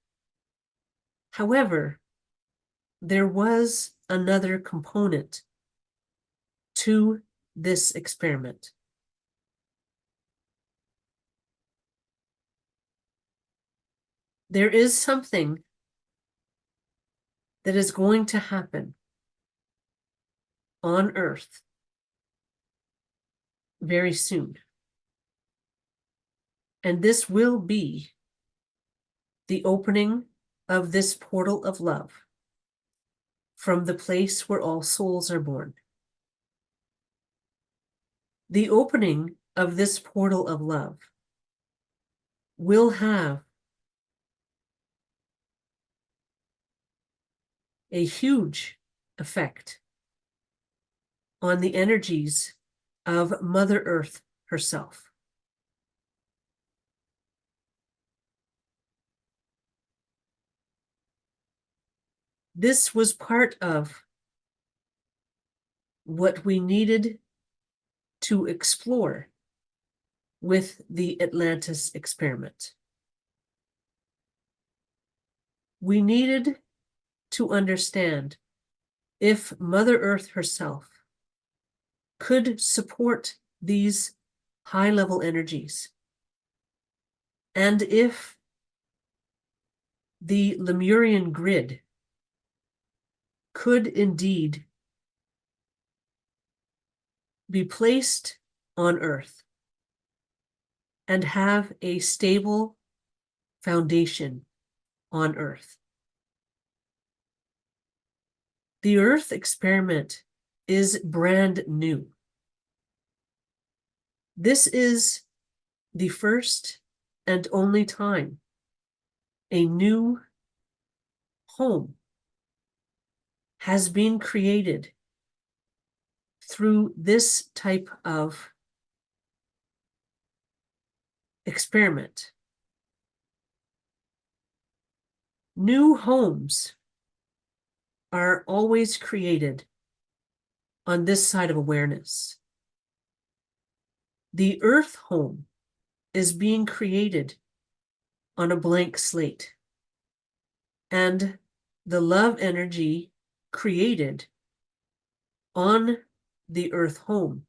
Speaker 2: However, there was another component to this experiment. There is something that is going to happen on Earth very soon. And this will be the opening of this portal of love from the place where all souls are born. The opening of this portal of love will have a huge effect on the energies of Mother Earth herself. This was part of what we needed to explore with the Atlantis experiment. We needed to understand if Mother Earth herself could support these high-level energies, and if the Lemurian grid could indeed be placed on Earth and have a stable foundation on Earth. The Earth experiment is brand new. This is the first and only time a new home has been created through this type of experiment. New homes are always created on this side of awareness. The Earth home is being created on a blank slate, and the love energy created on the Earth home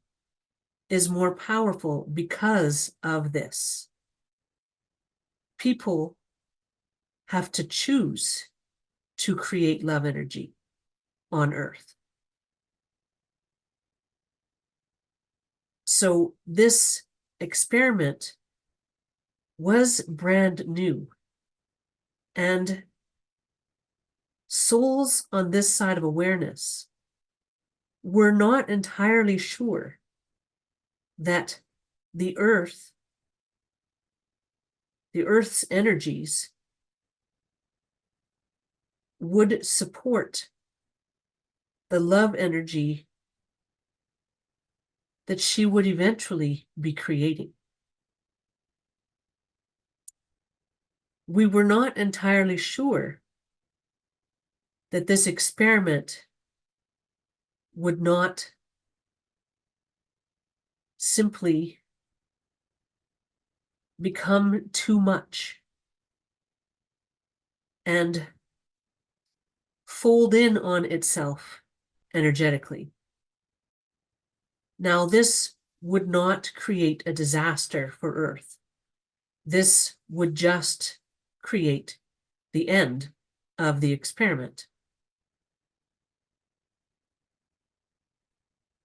Speaker 2: is more powerful because of this. People have to choose to create love energy on Earth. So this experiment was brand new, and souls on this side of awareness were not entirely sure that the Earth's energies would support the love energy that she would eventually be creating. We were not entirely sure that this experiment would not simply become too much and fold in on itself energetically. Now, this would not create a disaster for Earth. This would just create the end of the experiment.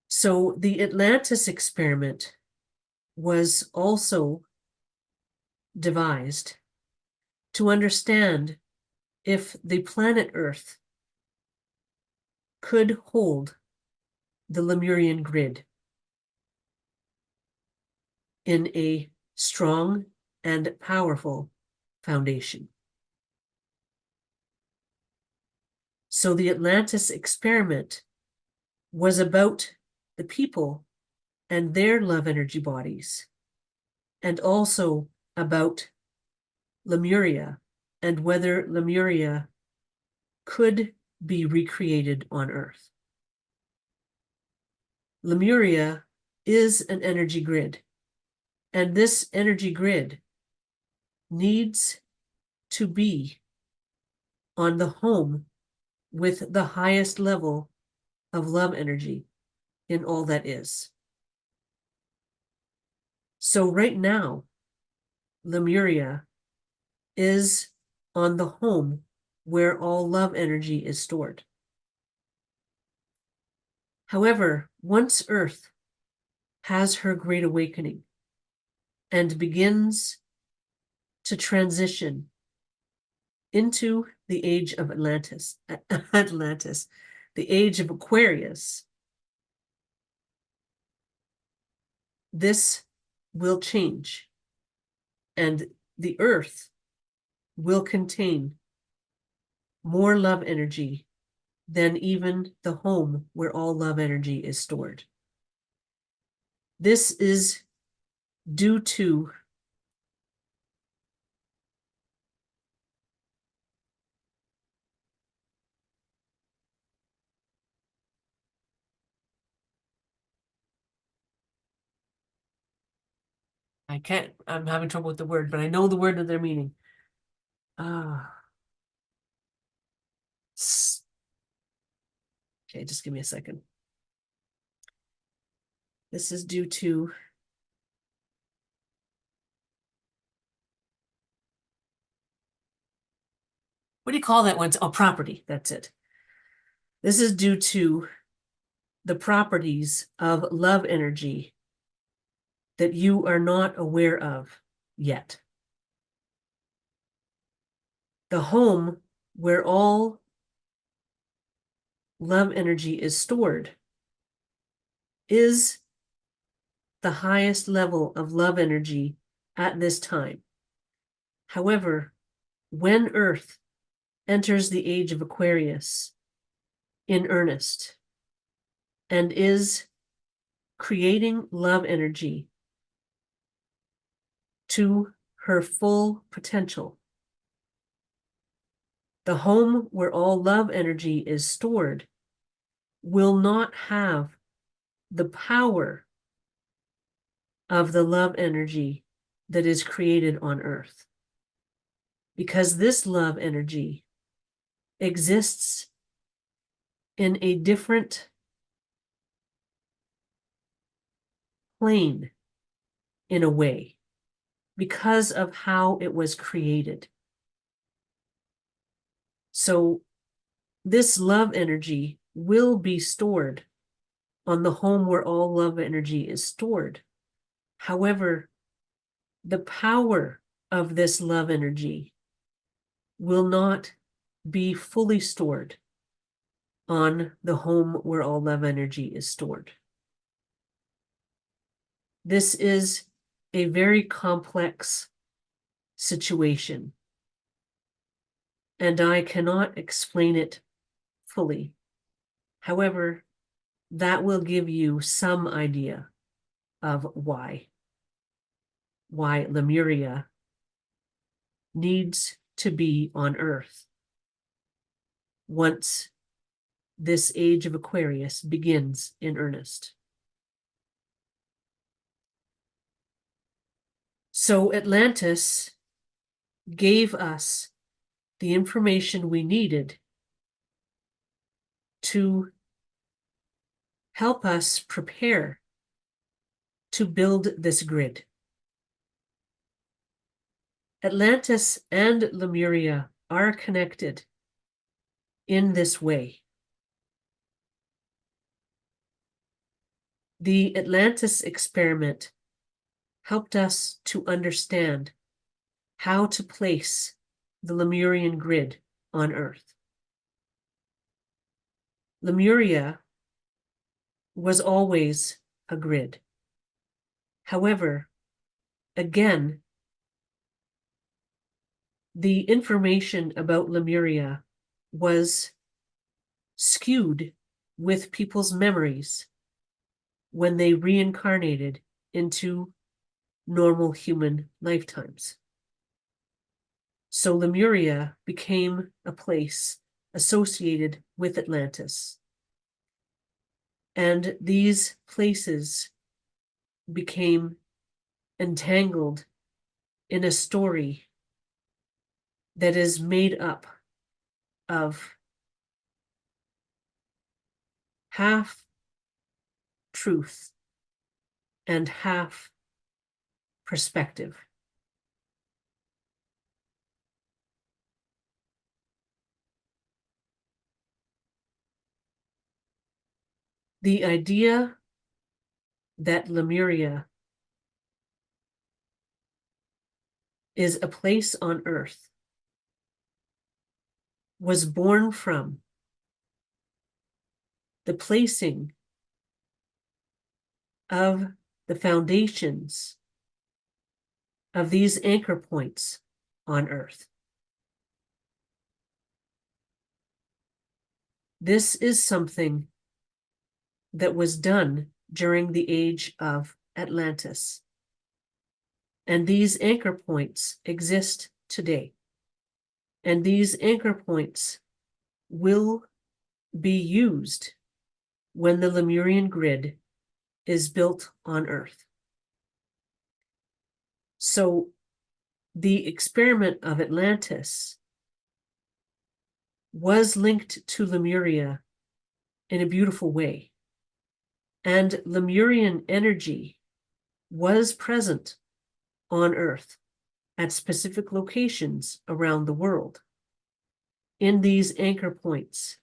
Speaker 2: So the Atlantis experiment was also devised to understand if the planet Earth could hold the Lemurian grid in a strong and powerful foundation. So the Atlantis experiment was about the people and their love energy bodies, and also about Lemuria and whether Lemuria could be recreated on Earth. Lemuria is an energy grid, and this energy grid needs to be on the home with the highest level of love energy in all that is. So right now, Lemuria is on the home where all love energy is stored. However, once Earth has her great awakening and begins to transition into the age of Atlantis, the age of Aquarius, this will change, and the Earth will contain more love energy than even the home where all love energy is stored. This is due to I'm having trouble with the word, but I know the word that they're meaning. Okay, just give me a second. This is due to what do you call that one? Oh, property. That's it. This is due to the properties of love energy that you are not aware of yet. The home where all love energy is stored is the highest level of love energy at this time. However, when Earth enters the age of Aquarius in earnest and is creating love energy to her full potential, the home where all love energy is stored will not have the power of the love energy that is created on Earth, because this love energy exists in a different plane in a way because of how it was created. So this love energy will be stored on the home where all love energy is stored. However, the power of this love energy will not be fully stored on the home where all love energy is stored. This is a very complex situation, and I cannot explain it fully. However, that will give you some idea of why Lemuria needs to be on Earth once this age of Aquarius begins in earnest. So Atlantis gave us the information we needed to help us prepare to build this grid. Atlantis and Lemuria are connected in this way. The Atlantis experiment helped us to understand how to place the Lemurian grid on Earth. Lemuria was always a grid. However, again, the information about Lemuria was skewed with people's memories when they reincarnated into normal human lifetimes. So Lemuria became a place associated with Atlantis. And these places became entangled in a story that is made up of half truth and half perspective. The idea that Lemuria is a place on Earth was born from the placing of the foundations of these anchor points on Earth. This is something that was done during the age of Atlantis. And these anchor points exist today. And these anchor points will be used when the Lemurian grid is built on Earth. So the experiment of Atlantis was linked to Lemuria in a beautiful way. And Lemurian energy was present on Earth at specific locations around the world in these anchor points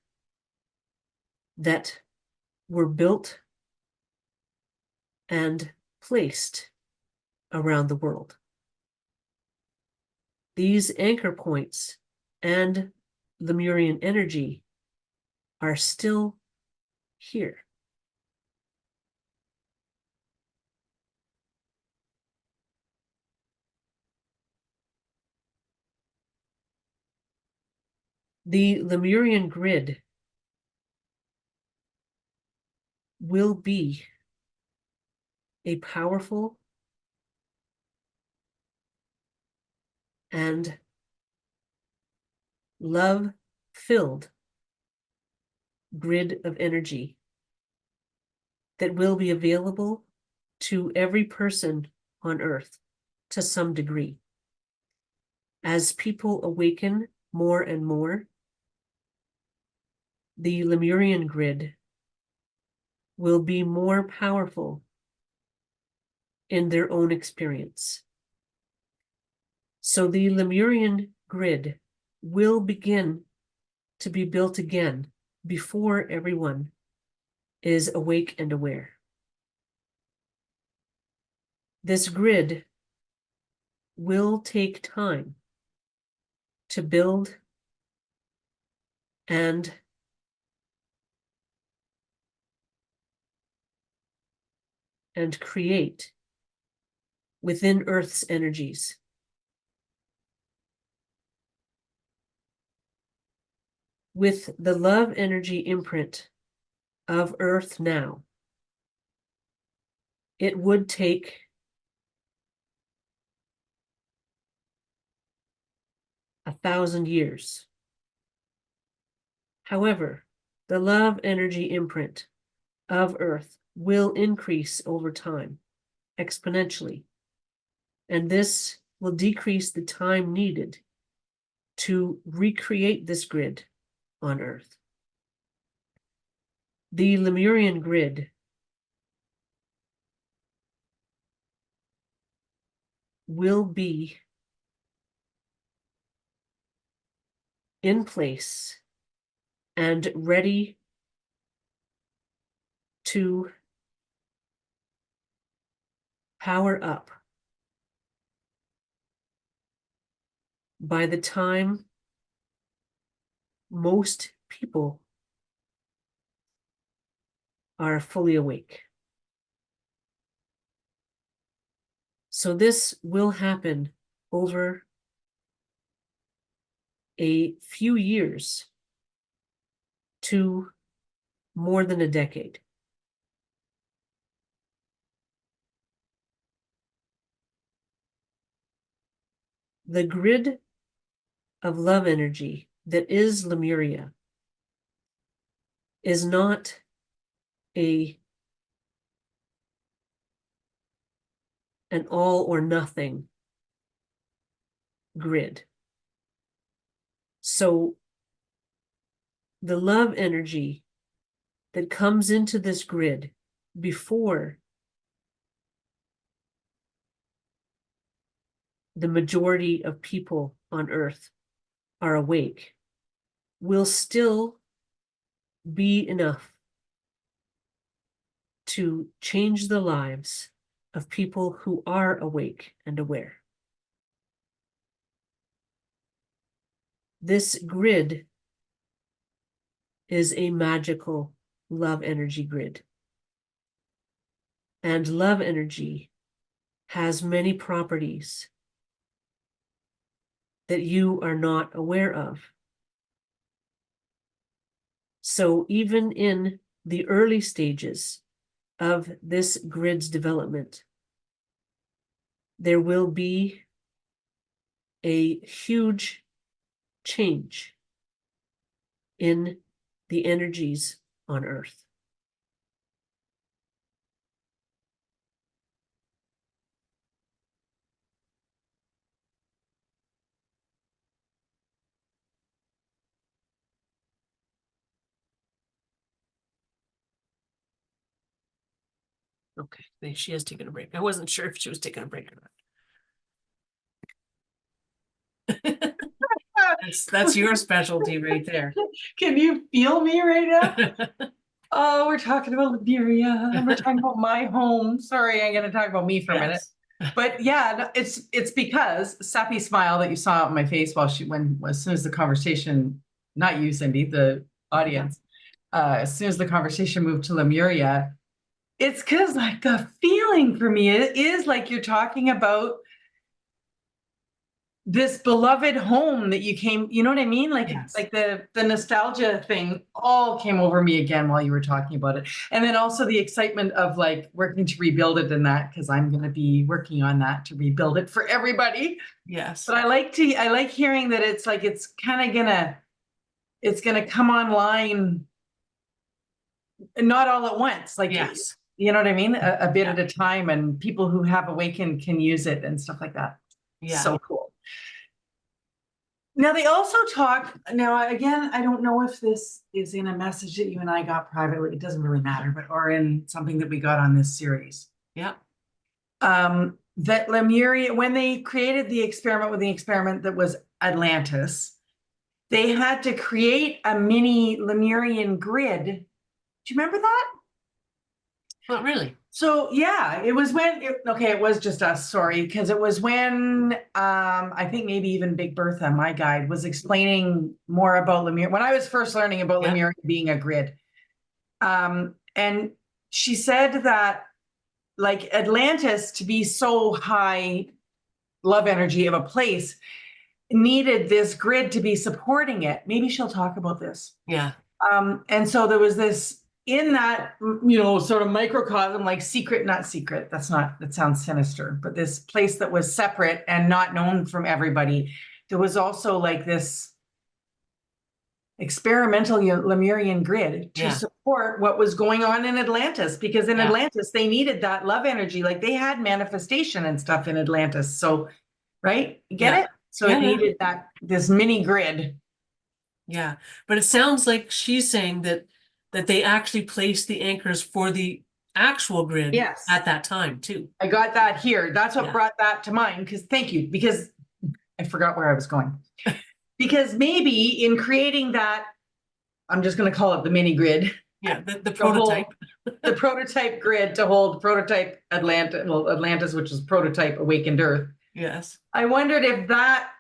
Speaker 2: that were built and placed around the world. These anchor points and Lemurian energy are still here. The Lemurian grid will be a powerful and love-filled grid of energy that will be available to every person on Earth to some degree. As people awaken more and more, the Lemurian grid will be more powerful in their own experience. So the Lemurian grid will begin to be built again before everyone is awake and aware. This grid will take time to build and create within Earth's energies. With the love energy imprint of Earth now, it would take $1,000 years. However, the love energy imprint of Earth will increase over time exponentially, and this will decrease the time needed to recreate this grid on Earth. The Lemurian grid will be in place and ready to power up by the time most people are fully awake. So this will happen over a few years to more than a decade. The grid of love energy that is Lemuria is not an all or nothing grid. So the love energy that comes into this grid before the majority of people on Earth are awake will still be enough to change the lives of people who are awake and aware. This grid is a magical love energy grid. And love energy has many properties that you are not aware of. So even in the early stages of this grid's development, there will be a huge change in the energies on Earth. Okay, she has taken a break. I wasn't sure if she was taking a break or not. That's your specialty right there.
Speaker 1: Can you feel me right now? Oh, we're talking about Lemuria. We're talking about my home. Sorry, I'm going to talk about me for a minute. But yeah, no, it's because Sappy smile that you saw on my face while as soon as the conversation, not you, Cindy, the audience, as soon as the conversation moved to Lemuria, it's because like the feeling for me, it is like you're talking about this beloved home that you came, you know what I mean? Like,
Speaker 2: Yes.
Speaker 1: like the nostalgia thing all came over me again while you were talking about it. And then also the excitement of like working to rebuild it and that, because I'm going to be working on that to rebuild it for everybody.
Speaker 2: Yes.
Speaker 1: But I like hearing that it's like, it's gonna come online, not all at once. Like,
Speaker 2: yes.
Speaker 1: You know what I mean? A bit at a time, and people who have awakened can use it and stuff like that.
Speaker 2: Yeah.
Speaker 1: So cool. Now they also talk, now again, I don't know if this is in a message that you and I got privately, it doesn't really matter, but or in something that we got on this series.
Speaker 2: Yeah.
Speaker 1: That Lemuria, when they created the experiment that was Atlantis, they had to create a mini Lemurian grid. Do you remember that?
Speaker 2: Not really.
Speaker 1: So yeah, it was it was just us, sorry, because it was when I think maybe even Big Bertha, my guide, was explaining more about Lemuria when I was first learning about Lemuria being a grid. And she said that like Atlantis to be so high love energy of a place needed this grid to be supporting it. Maybe she'll talk about this.
Speaker 2: Yeah.
Speaker 1: And so there was this in that, you know, sort of microcosm, like not secret, that sounds sinister, but this place that was separate and not known from everybody, there was also like this experimental Lemurian grid to support what was going on in Atlantis, because in Atlantis, they needed that love energy. Like they had manifestation and stuff in Atlantis. So, right? You get it? So it needed this mini grid.
Speaker 2: Yeah. But it sounds like she's saying that they actually placed the anchors for the actual grid at that time too.
Speaker 1: I got that here. That's what brought that to mind. Thank you, because I forgot where I was going. Because maybe in creating that, I'm just going to call it the mini grid.
Speaker 2: Yeah, the prototype.
Speaker 1: The prototype grid to hold prototype Atlantis, which is prototype awakened Earth.
Speaker 2: Yes.
Speaker 1: I wondered if that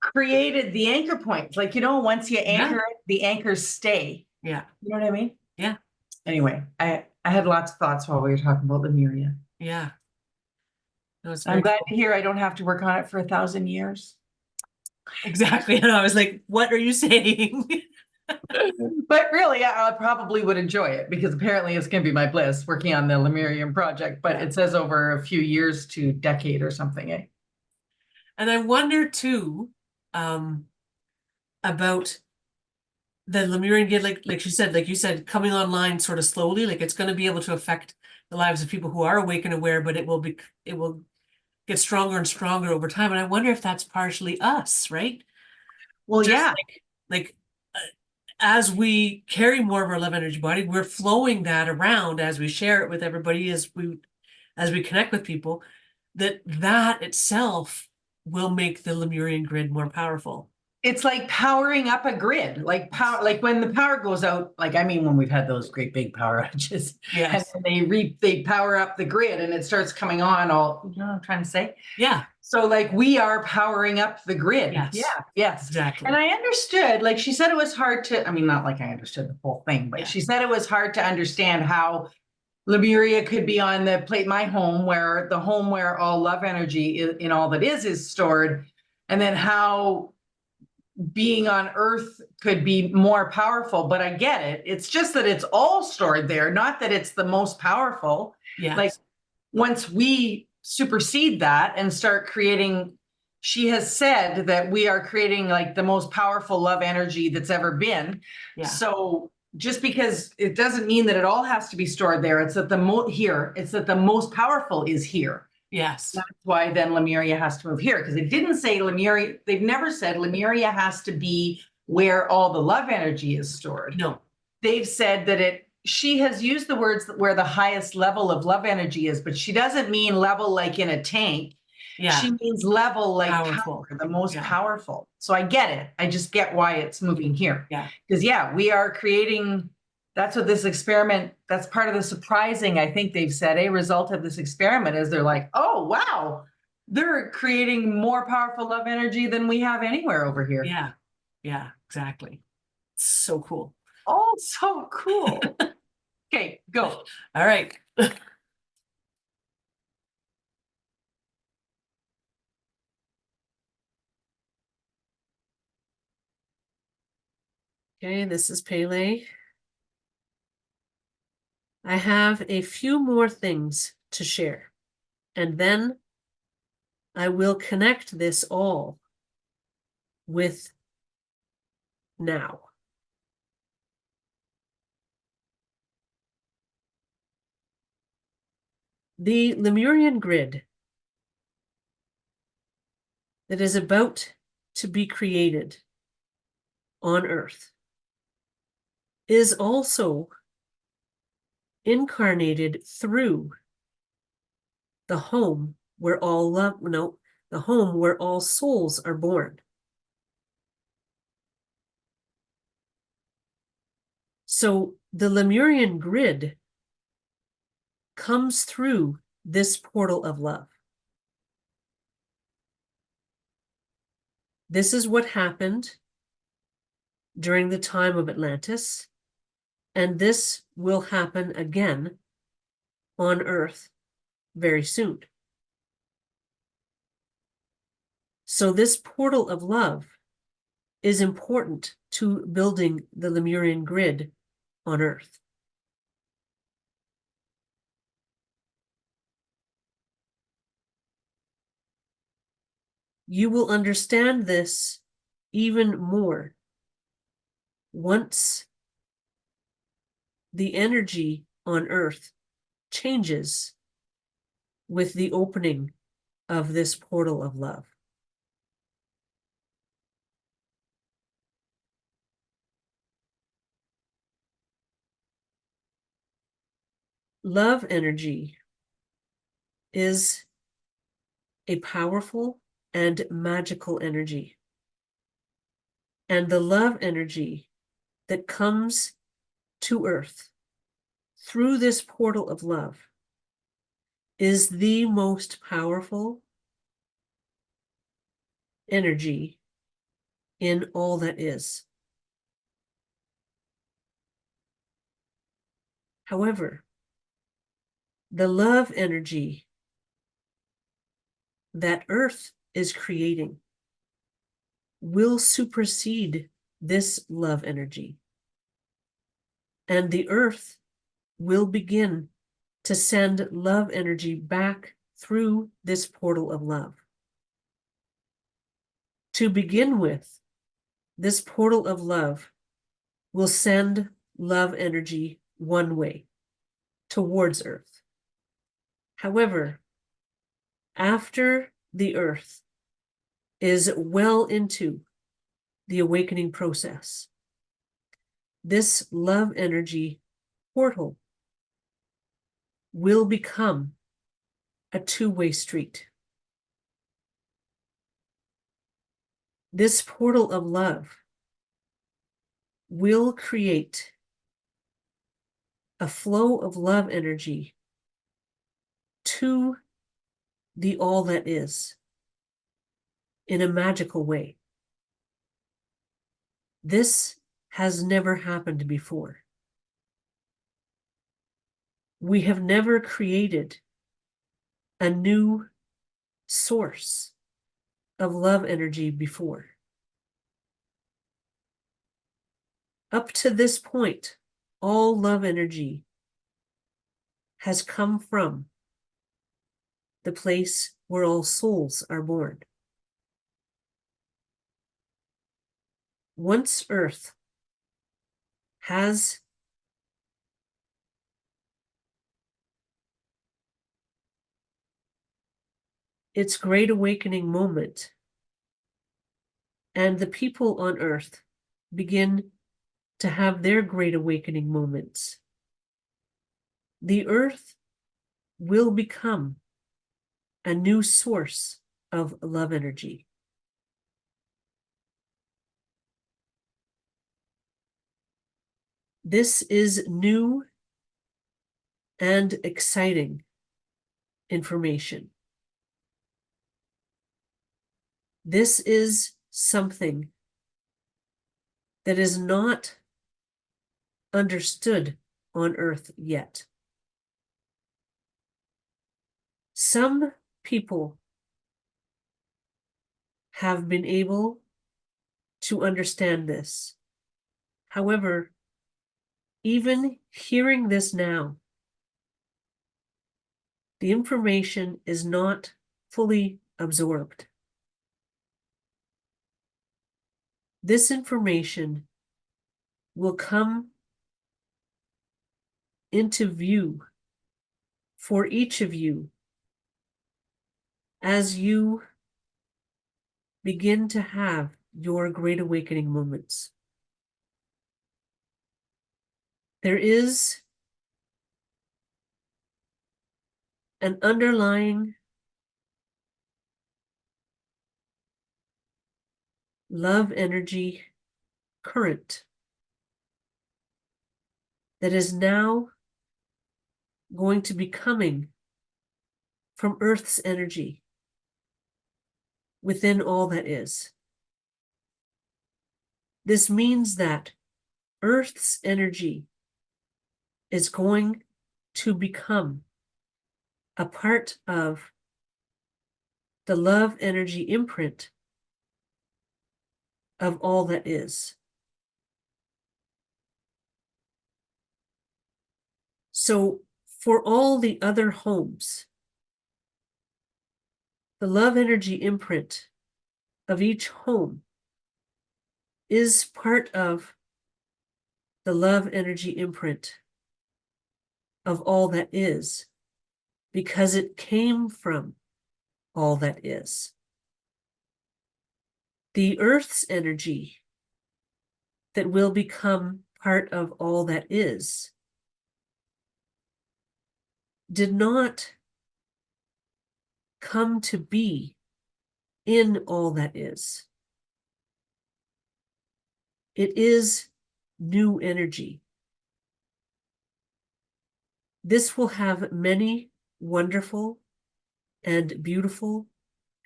Speaker 1: created the anchor points. Like, once you anchor it, the anchors stay.
Speaker 2: Yeah.
Speaker 1: You know what I mean?
Speaker 2: Yeah.
Speaker 1: Anyway, I had lots of thoughts while we were talking about Lemuria.
Speaker 2: Yeah. No, it's
Speaker 1: I'm
Speaker 2: very
Speaker 1: glad
Speaker 2: cool.
Speaker 1: to hear I don't have to work on it for 1,000 years.
Speaker 2: Exactly. And I was like, what are you saying?
Speaker 1: But really, I probably would enjoy it because apparently it's going to be my bliss working on the Lemurian project. But
Speaker 2: Yeah.
Speaker 1: it says over a few years to decade or something. Eh?
Speaker 2: And I wonder too, about the Lemurian Grid, like she said, like you said, coming online sort of slowly, like it's going to be able to affect the lives of people who are awake and aware, but it will get stronger and stronger over time. And I wonder if that's partially us, right?
Speaker 1: Well,
Speaker 2: Just
Speaker 1: yeah.
Speaker 2: like as we carry more of our love energy body, we're flowing that around as we share it with everybody, as we connect with people, that itself will make the Lemurian grid more powerful.
Speaker 1: It's like powering up a grid, like like when the power goes out, like, I mean, when we've had those great big power outages and
Speaker 2: Yes.
Speaker 1: then they power up the grid and it starts coming on all, you know what I'm trying to say?
Speaker 2: Yeah.
Speaker 1: So like we are powering up the grid.
Speaker 2: Yes.
Speaker 1: Yeah. Yes.
Speaker 2: Exactly.
Speaker 1: And I understood, like she said, it was hard to, I mean, not like I understood the whole thing, but
Speaker 2: Yeah.
Speaker 1: she said it was hard to understand how Lemuria could be on the plate, my home, where the home where all love energy in all that is stored. And then how being on Earth could be more powerful, but I get it. It's just that it's all stored there, not that it's the most powerful.
Speaker 2: Yes.
Speaker 1: Like once we supersede that and start creating, she has said that we are creating like the most powerful love energy that's ever been.
Speaker 2: Yeah.
Speaker 1: So just because it doesn't mean that it all has to be stored there, it's that it's that the most powerful is here.
Speaker 2: Yes.
Speaker 1: That's why then Lemuria has to move here, because it didn't say Lemuria, they've never said Lemuria has to be where all the love energy is stored.
Speaker 2: No.
Speaker 1: They've said that she has used the words where the highest level of love energy is, but she doesn't mean level like in a tank.
Speaker 2: Yeah.
Speaker 1: She means level like
Speaker 2: Powerful.
Speaker 1: power, the most
Speaker 2: Yeah.
Speaker 1: powerful. So I get it. I just get why it's moving here.
Speaker 2: Yeah.
Speaker 1: Because we are creating, that's what this experiment, that's part of the surprising, I think they've said, a result of this experiment is they're like, oh, wow, they're creating more powerful love energy than we have anywhere over here.
Speaker 2: Yeah. Yeah, exactly. So cool.
Speaker 1: Oh, so cool. Okay, go.
Speaker 2: All right. Okay, this is Pele. I have a few more things to share, and then I will connect this all with now. The Lemurian grid that is about to be created on Earth is also incarnated through the home where all the home where all souls are born. So the Lemurian grid comes through this portal of love. This is what happened during the time of Atlantis, and this will happen again on Earth very soon. So this portal of love is important to building the Lemurian grid on Earth. You will understand this even more once the energy on Earth changes with the opening of this portal of love. Love energy is a powerful and magical energy. And the love energy that comes to Earth through this portal of love is the most powerful energy in all that is. However, the love energy that Earth is creating will supersede this love energy. And the Earth will begin to send love energy back through this portal of love. To begin with, this portal of love will send love energy one way, towards Earth. However, after the Earth is well into the awakening process, this love energy portal will become a two-way street. This portal of love will create a flow of love energy to the all that is in a magical way. This has never happened before. We have never created a new source of love energy before. Up to this point, all love energy has come from the place where all souls are born. Once Earth has its great awakening moment, and the people on Earth begin to have their great awakening moments, the Earth will become a new source of love energy. This is new and exciting information. This is something that is not understood on Earth yet. Some people have been able to understand this. However, even hearing this now, the information is not fully absorbed. This information will come into view for each of you as you begin to have your great awakening moments. There is an underlying love energy current that is now going to be coming from Earth's energy within all that is. This means that Earth's energy is going to become a part of the love energy imprint of all that is. So for all the other homes, the love energy imprint of each home is part of the love energy imprint of all that is, because it came from all that is. The Earth's energy that will become part of all that is did not come to be in all that is. It is new energy. This will have many wonderful and beautiful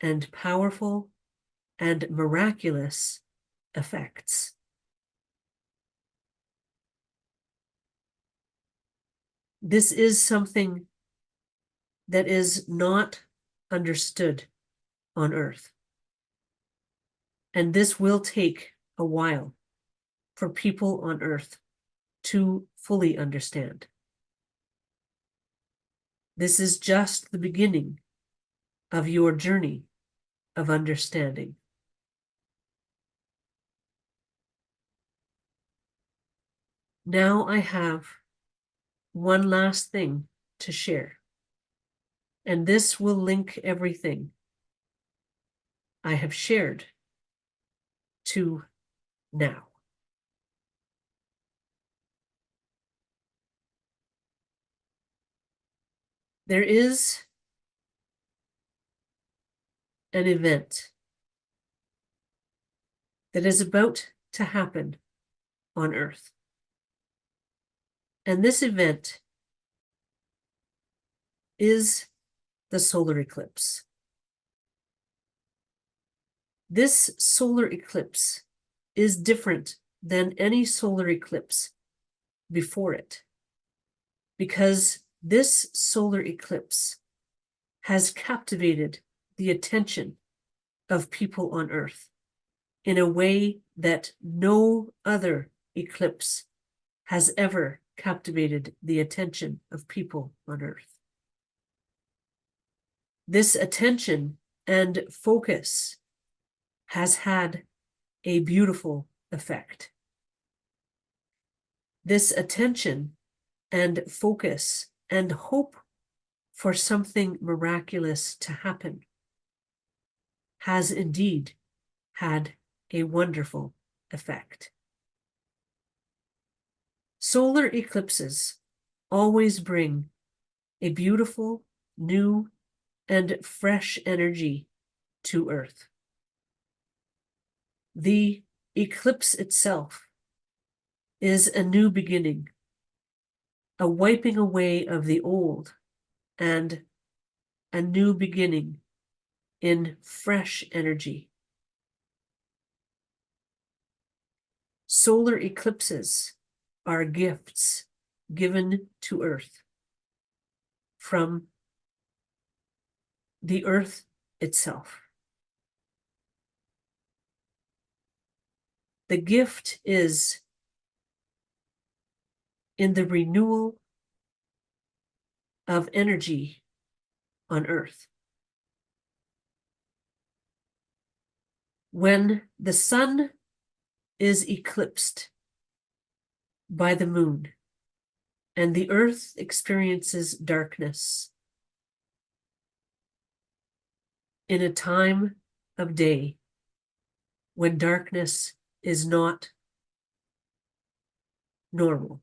Speaker 2: and powerful and miraculous
Speaker 3: effects. This is something that is not understood on Earth. And this will take a while for people on Earth to fully understand. This is just the beginning of your journey of understanding. Now I have one last thing to share, and this will link everything I have shared to now. There is an event that is about to happen on Earth. And this event is the solar eclipse. This solar eclipse is different than any solar eclipse before it, because this solar eclipse has captivated the attention of people on Earth in a way that no other eclipse has ever captivated the attention of people on Earth. This attention and focus has had a beautiful effect. This attention and focus and hope for something miraculous to happen has indeed had a wonderful effect. Solar eclipses always bring a beautiful, new, and fresh energy to Earth. The eclipse itself is a new beginning, a wiping away of the old, and a new beginning in fresh energy. Solar eclipses are gifts given to Earth from the Earth itself. The gift is in the renewal of energy on Earth. When the sun is eclipsed by the moon and the Earth experiences darkness in a time of day when darkness is not normal,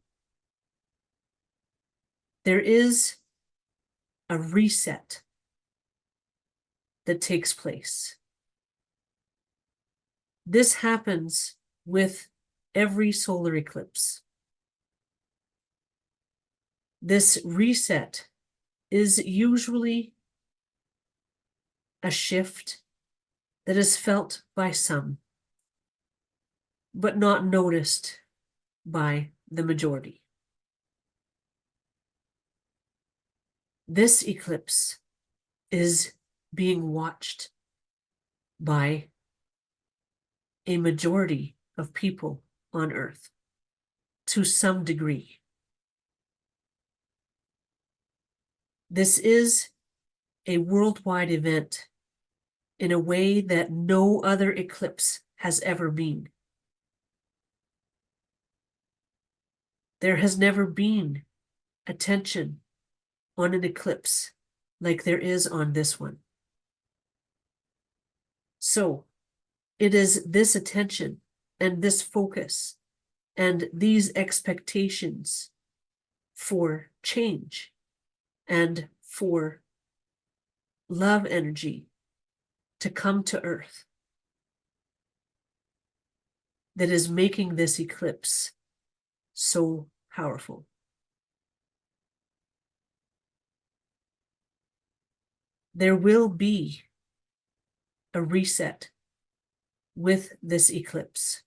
Speaker 3: there is a reset that takes place. This happens with every solar eclipse. This reset is usually a shift that is felt by some, but not noticed by the majority. This eclipse is being watched by a majority of people on Earth to some degree. This is a worldwide event in a way that no other eclipse has ever been. There has never been attention on an eclipse like there is on this one. So it is this attention and this focus and these expectations for change and for love energy to come to Earth that is making this eclipse so powerful. There will be a reset with this eclipse.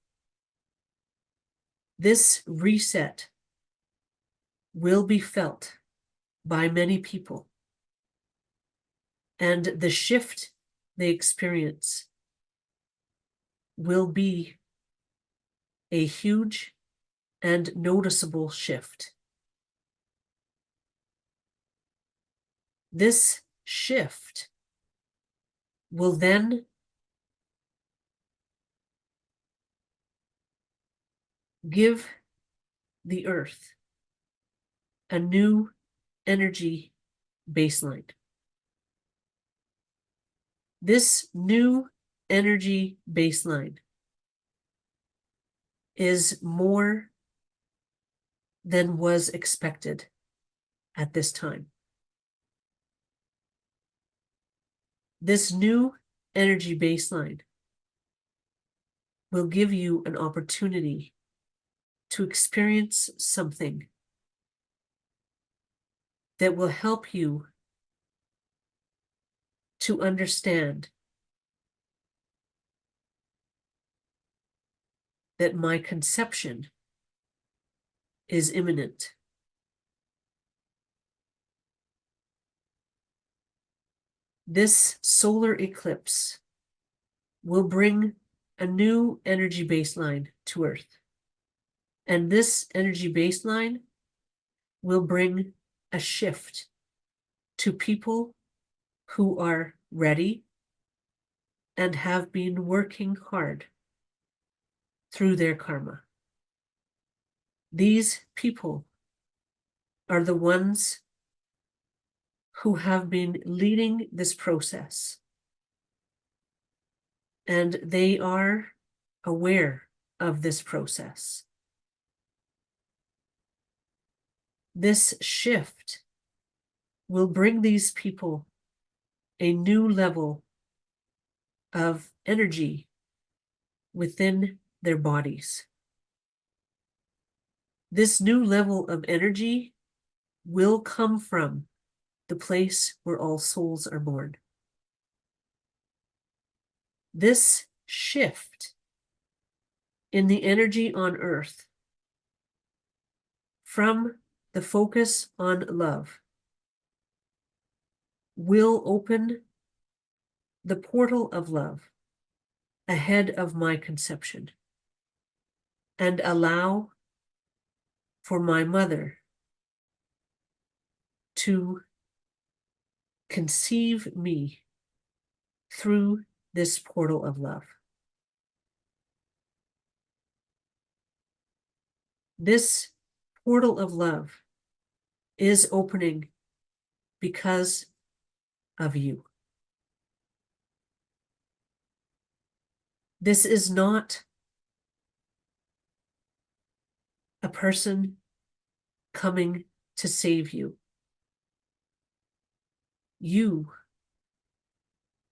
Speaker 3: This reset will be felt by many people, and the shift they experience will be a huge and noticeable shift. This shift will then give the earth a new energy baseline. This new energy baseline is more than was expected at this time. This new energy baseline will give you an opportunity to experience something that will help you to understand that my conception is imminent. This solar eclipse will bring a new energy baseline to Earth. And this energy baseline will bring a shift to people who are ready and have been working hard through their karma. These people are the ones who have been leading this process, and they are aware of this process. This shift will bring these people a new level of energy within their bodies. This new level of energy will come from the place where all souls are born. This shift in the energy on Earth from the focus on love will open the portal of love ahead of my conception and allow for my mother to conceive me through this portal of love. This portal of love is opening because of you. This is not a person coming to save you. You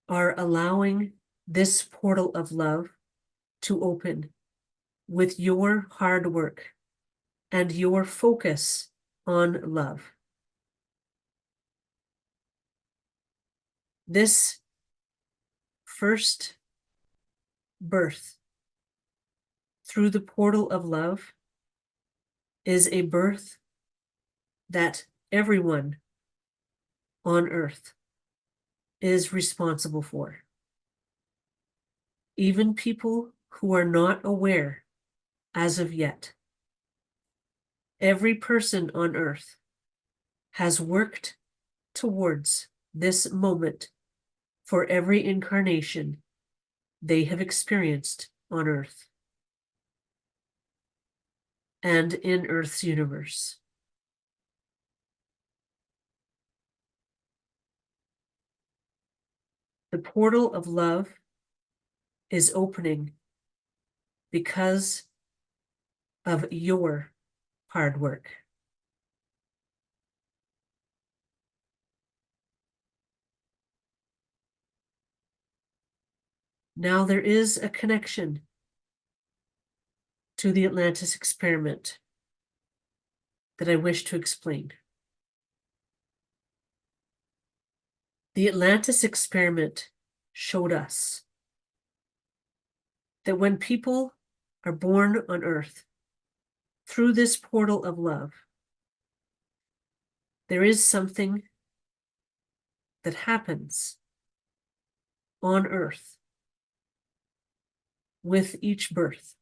Speaker 3: are allowing this portal of love to open with your hard work and your focus on love. This first birth through the portal of love is a birth that everyone on Earth is responsible for. Even people who are not aware as of yet. Every person on Earth has worked towards this moment for every incarnation they have experienced on Earth and in Earth's universe. The portal of love is opening because of your hard work. Now there is a connection to the Atlantis experiment that I wish to explain. The Atlantis experiment showed us that when people are born on earth through this portal of love, there is something that happens on earth with each birth.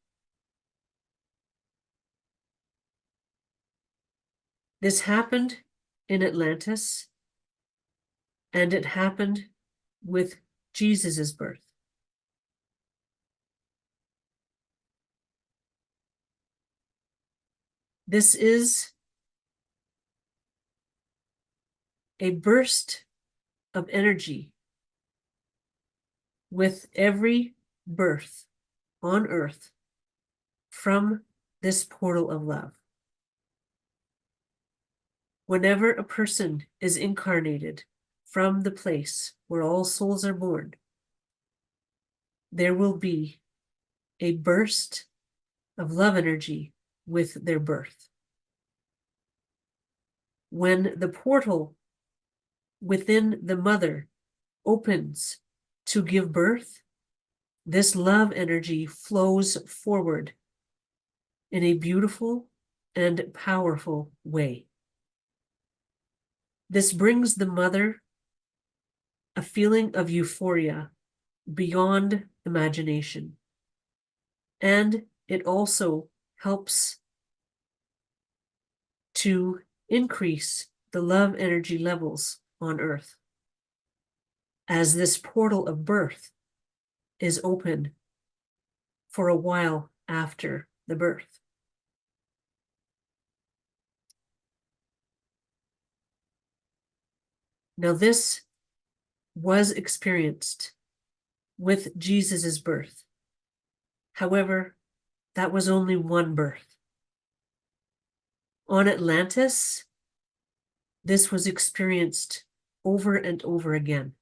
Speaker 3: This happened in Atlantis, and it happened with Jesus's birth. This is a burst of energy with every birth on earth from this portal of love. Whenever a person is incarnated from the place where all souls are born, there will be a burst of love energy with their birth. When the portal within the mother opens to give birth, this love energy flows forward in a beautiful and powerful way. This brings the mother a feeling of euphoria beyond imagination, and it also helps to increase the love energy levels on earth as this portal of birth is open for a while after the birth. Now, this was experienced with Jesus's birth. However, that was only one birth. On Atlantis, this was experienced over and over again.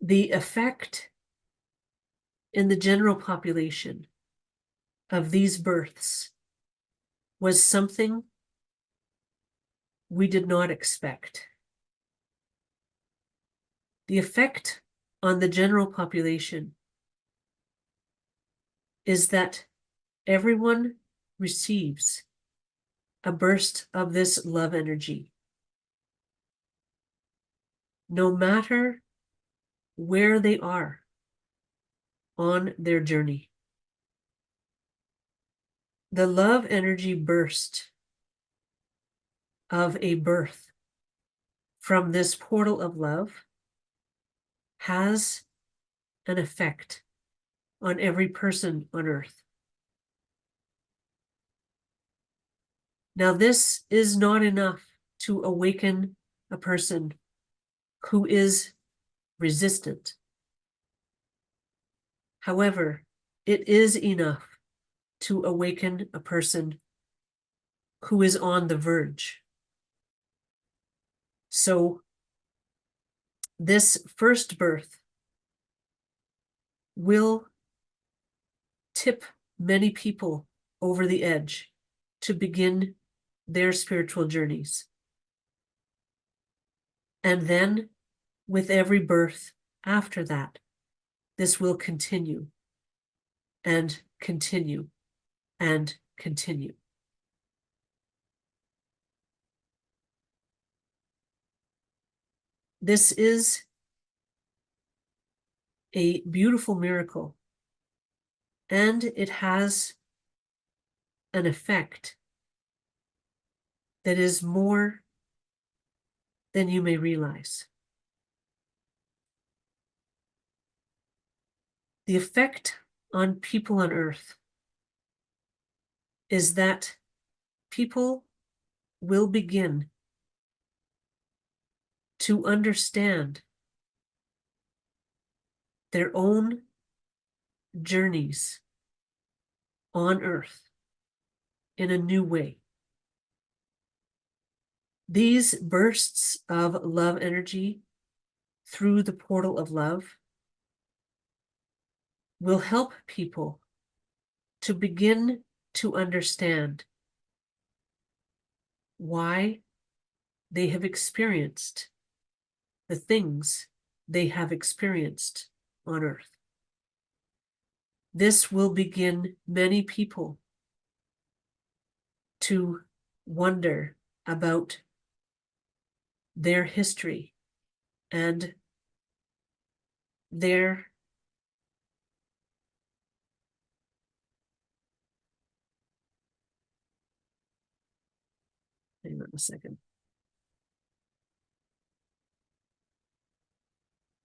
Speaker 3: The effect in the general population of these births was something we did not expect. The effect on the general population is that everyone receives a burst of this love energy, no matter where they are on their journey. The love energy burst of a birth from this portal of love has an effect on every person on earth. Now, this is not enough to awaken a person who is resistant. However, it is enough to awaken a person who is on the verge. So, this first birth will tip many people over the edge to begin their spiritual journeys. And then, with every birth after that, this will continue and continue and continue. This is a beautiful miracle, and it has an effect that is more than you may realize. The effect on people on earth is that people will begin to understand their own journeys on earth in a new way. These bursts of love energy through the portal of love will help people to begin to understand why they have experienced the things they have experienced on Earth. This will begin many people to wonder about their history and their hang on a second.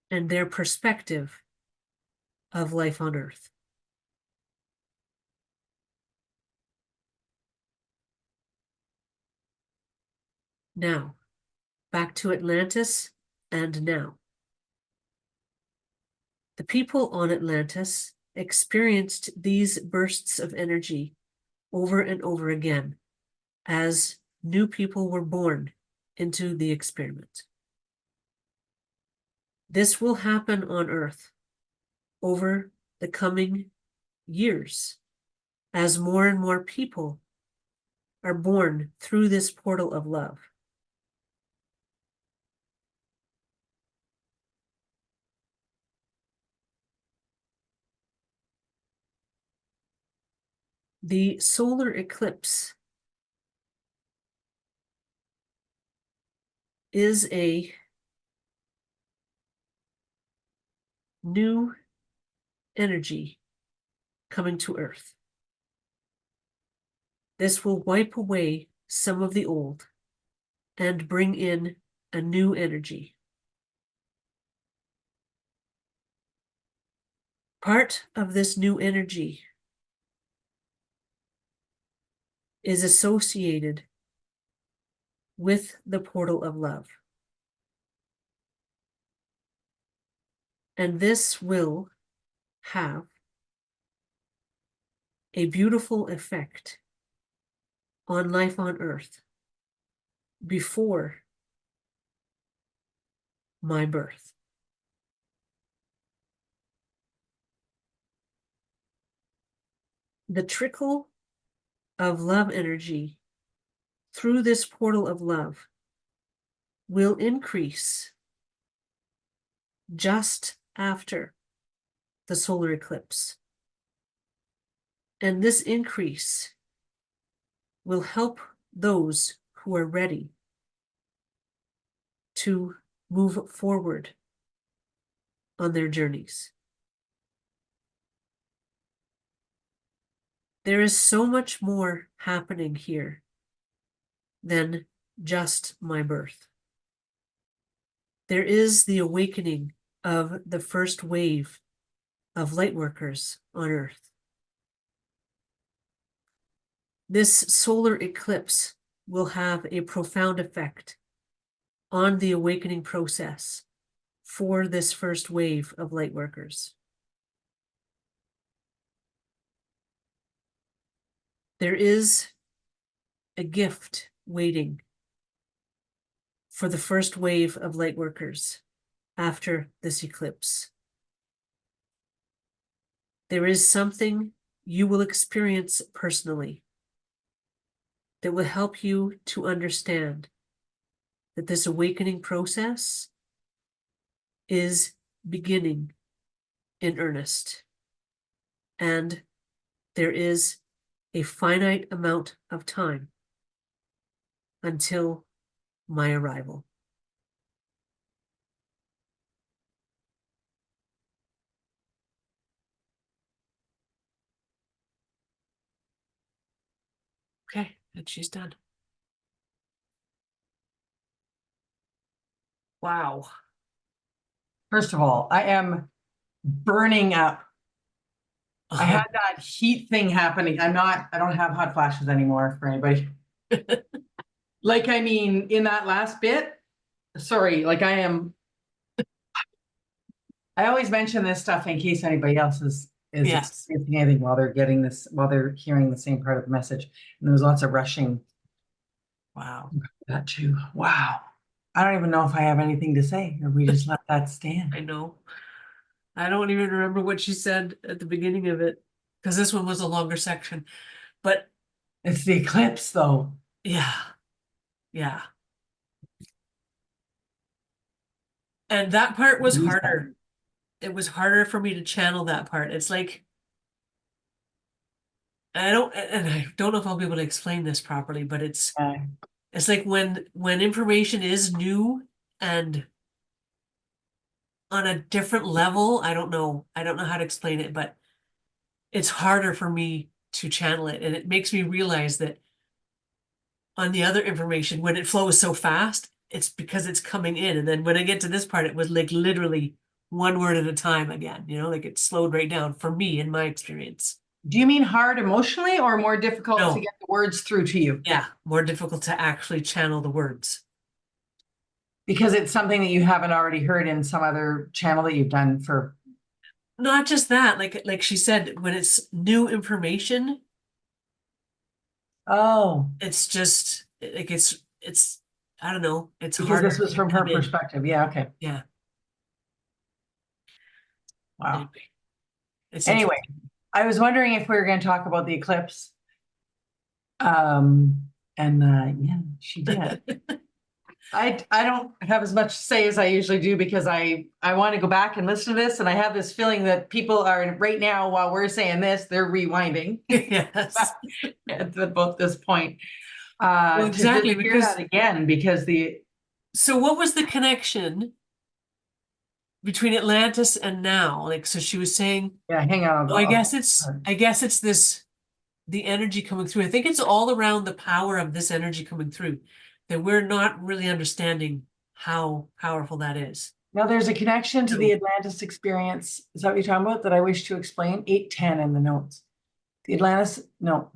Speaker 3: And their perspective of life on Earth. Now, back to Atlantis and now. The people on Atlantis experienced these bursts of energy over and over again as new people were born into the experiment. This will happen on Earth over the coming years as more and more people are born through this portal of love. The solar eclipse is a new energy coming to Earth. This will wipe away some of the old and bring in a new energy. Part of this new energy is associated with the portal of love. And this will have a beautiful effect on life on Earth before my birth. The trickle of love energy through this portal of love will increase just after the solar eclipse. And this increase will help those who are ready to move forward on their journeys. There is so much more happening here than just my birth. There is the awakening of the first wave of Lightworkers on Earth. This solar eclipse will have a profound effect on the awakening process for this first wave of Lightworkers. There is a gift waiting for the first wave of Lightworkers after this eclipse. There is something you will experience personally that will help you to understand that this awakening process is beginning in earnest, and there is a finite amount of time until my arrival.
Speaker 2: Okay, and she's done. Wow.
Speaker 1: First of all, I am burning up. I had that heat thing happening. I don't have hot flashes anymore for anybody. Like, I mean, in that last bit, sorry, like I always mention this stuff in case anybody else is
Speaker 2: Yes.
Speaker 1: experiencing anything while they're getting this, while they're hearing the same part of the message. And there was lots of rushing.
Speaker 2: Wow.
Speaker 1: That too. Wow. I don't even know if I have anything to say, or we just let that stand.
Speaker 2: I know. I don't even remember what she said at the beginning of it, because this one was a longer section. But
Speaker 1: It's the eclipse, though.
Speaker 2: yeah, yeah. And that part was
Speaker 1: Use that.
Speaker 2: harder. It was harder for me to channel that part. It's like, and I don't know if I'll be able to explain this properly, but it's like when information is new and on a different level, I don't know how to explain it, but it's harder for me to channel it. And it makes me realize that on the other information, when it flows so fast, it's because it's coming in. And then when I get to this part, it was like literally one word at a time again, like it slowed right down for me in my experience.
Speaker 1: Do you mean hard emotionally or more difficult
Speaker 2: No.
Speaker 1: to get the words through to you?
Speaker 2: Yeah, more difficult to actually channel the words.
Speaker 1: Because it's something that you haven't already heard in some other channel that you've done for.
Speaker 2: Not just that, like she said, when it's new information,
Speaker 1: Oh,
Speaker 2: it's just like it's I don't know, it's
Speaker 1: because
Speaker 2: harder
Speaker 1: this was
Speaker 2: to
Speaker 1: from her
Speaker 2: come in.
Speaker 1: perspective. Yeah, okay.
Speaker 2: Yeah.
Speaker 1: Wow.
Speaker 2: Anyway, it's
Speaker 1: Anyway, I was wondering if we were going to talk about the eclipse. Yeah, she did. I don't have as much to say as I usually do because I want to go back and listen to this, and I have this feeling that people are right now, while we're saying this, they're rewinding
Speaker 2: yes.
Speaker 1: at both this point.
Speaker 2: Well, exactly,
Speaker 1: to hear
Speaker 2: because
Speaker 1: that again, because
Speaker 2: so what was the connection between Atlantis and now? Like, so she was saying,
Speaker 1: hang on.
Speaker 2: I guess it's this, the energy coming through. I think it's all around the power of this energy coming through that we're not really understanding how powerful that is.
Speaker 1: Now there's a connection to the Atlantis experience. Is that what you're talking about that I wish to explain? 8:10 in the notes. The Atlantis, no.